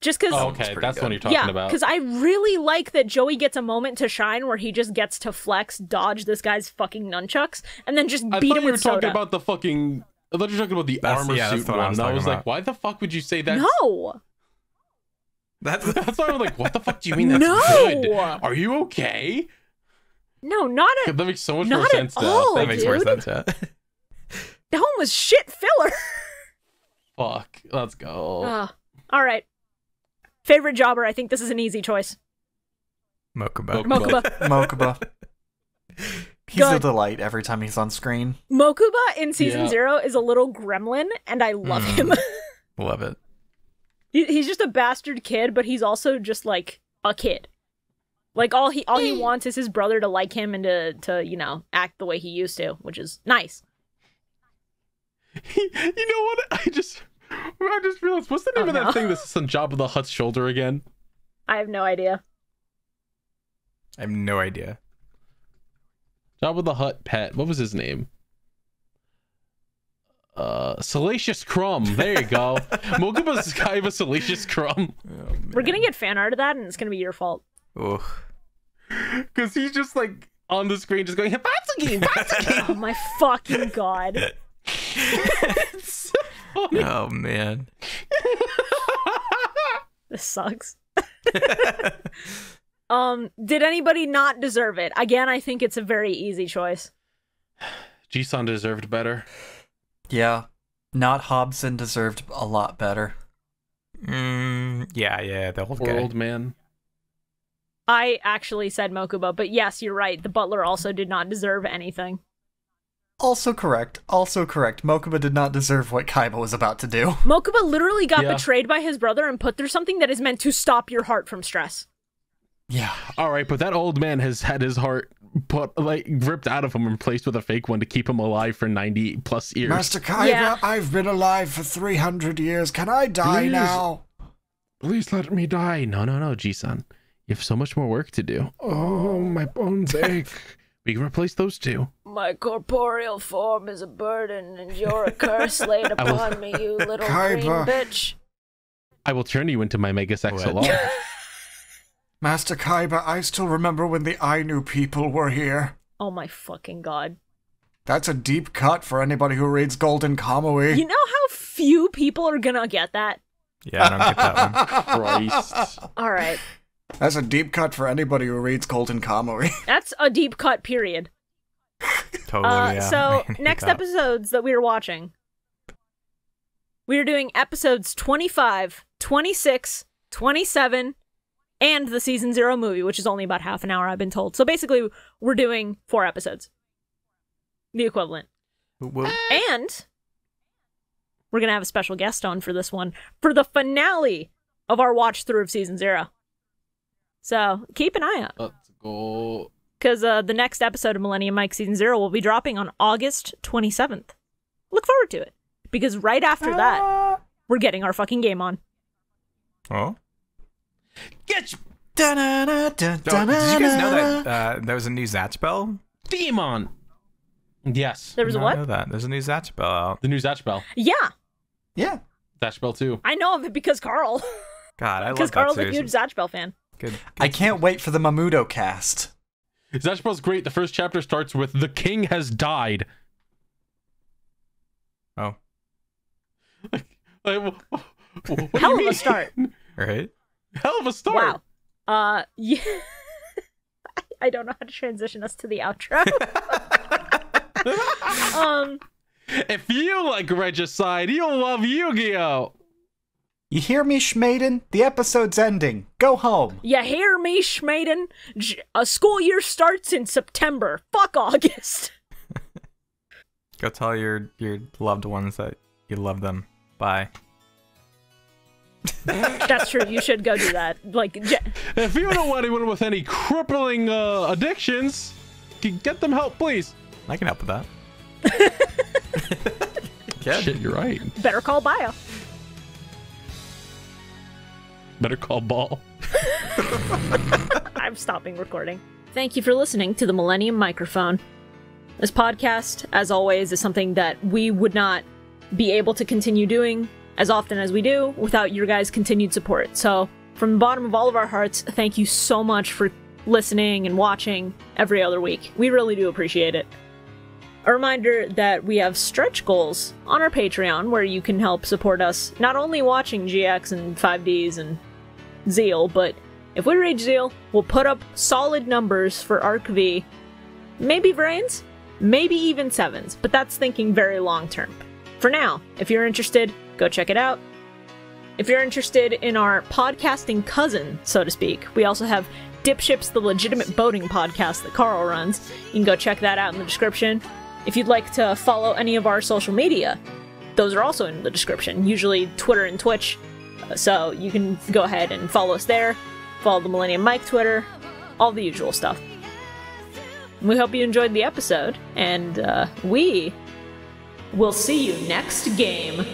Just because... Oh, okay, that's good. what you're talking yeah, about. because I really like that Joey gets a moment to shine where he just gets to flex, dodge this guy's fucking nunchucks, and then just I beat thought him you were with talking soda. about the fucking I thought you were talking about the armor suit one. I was like, why the fuck would you say that? No. That's why I'm like, what the fuck do you mean that's good? Are you okay? No, not at all. That makes so much more sense now. That makes more sense, yeah. That one was shit filler. Fuck. Let's go. All right. Favorite jobber? I think this is an easy choice. Mokuba. He's a delight every time he's on screen. Mokuba in Season 0 is a little gremlin, and I love him. Love it. He's just a bastard kid, but he's also just like a kid. Like all he wants is his brother to like him and to you know, act the way he used to, which is nice. You know what? I just realized, what's the name of that thing that's on Jabba the Hutt's shoulder again? I have no idea. I have no idea. Jabba the Hutt pet. What was his name? Salacious Crumb. There you go. Mokuba's kind of a Salacious Crumb. Oh, we're gonna get fan art of that, and it's gonna be your fault. Because he's just like on the screen, just going, Batsuki! Oh my fucking god. It's so funny. Oh man. This sucks. Did anybody not deserve it? Again, I think it's a very easy choice. Jisun deserved better. Yeah. Not Hobson deserved a lot better. Yeah, the old guy. Old man. I actually said Mokuba, but yes, you're right. The butler also did not deserve anything. Also correct. Mokuba did not deserve what Kaiba was about to do. Mokuba literally got betrayed by his brother and put through something that is meant to stop your heart from stress. Yeah. All right, but that old man has had his heart ripped out of him and replaced with a fake one to keep him alive for 90 plus years. Master Kaiba, I've been alive for 300 years. Can I die now? Please let me die. No, Jisun. You have so much more work to do. Oh, my bones ache. We can replace those two. My corporeal form is a burden, and you're a curse laid upon me, you little green bitch. I will turn you into my Mega Sex alone. Master Kaiba, I still remember when the Ainu people were here. Oh my fucking god. That's a deep cut for anybody who reads Golden Kamui. You know how few people are gonna get that? Yeah, I don't get that one. Christ. Alright. That's a deep cut for anybody who reads Golden Kamui. That's a deep cut, period. Totally, yeah. So, next episodes that we are watching. We are doing episodes 25, 26, 27, and the Season 0 movie, which is only about half an hour, I've been told. So basically, we're doing 4 episodes. The equivalent. And we're going to have a special guest on for this one, for the finale of our watch through of Season 0. So, keep an eye out. Let's go. Because the next episode of Millennium Mike Season 0 will be dropping on August 27th. Look forward to it. Because right after that, we're getting our fucking game on. Oh? Get you. Did you guys know that there was a new Zatch Bell? Demon. Yes. There was a what? I know that. There's a new Zatch Bell out. The new Zatch Bell. Yeah. Yeah. Zatch Bell 2. I know of it because Carl. God, I love that. Because Carl's series. a huge Zatch Bell fan. Good. I can't wait for the Mamudo cast. Zatch Bell's great. The first chapter starts with "The King has died." Oh. Hell Hell of a start. Right? Hell of a start. Wow. Yeah. I don't know how to transition us to the outro. If you like Regicide, you'll love Yu-Gi-Oh! You hear me, Schmaden? The episode's ending. Go home. You hear me, Schmaden? A school year starts in September. Fuck August. Go tell your loved ones that you love them. Bye. That's true. You should go do that. Like, if you don't want anyone with any crippling addictions, get them help, please. I can help with that. Shit, you're right. Better call Bio. Better call Ball. I'm stopping recording. Thank you for listening to the Millennium Microphone. This podcast, as always, is something that we would not be able to continue doing as often as we do without your guys' continued support. So, from the bottom of all of our hearts, thank you so much for listening and watching every other week. We really do appreciate it. A reminder that we have stretch goals on our Patreon where you can help support us not only watching GX and 5Ds and Zeal, but if we reach Zeal, we'll put up solid numbers for Arc V. Maybe Vrains, maybe even 7s, but that's thinking very long term. For now, if you're interested, go check it out. If you're interested in our podcasting cousin, so to speak, we also have Dipships, the legitimate boating podcast that Carl runs. You can go check that out in the description. If you'd like to follow any of our social media, those are also in the description, usually Twitter and Twitch, so you can go ahead and follow us there, follow the Millennium Mike Twitter, all the usual stuff. We hope you enjoyed the episode, and we will see you next game.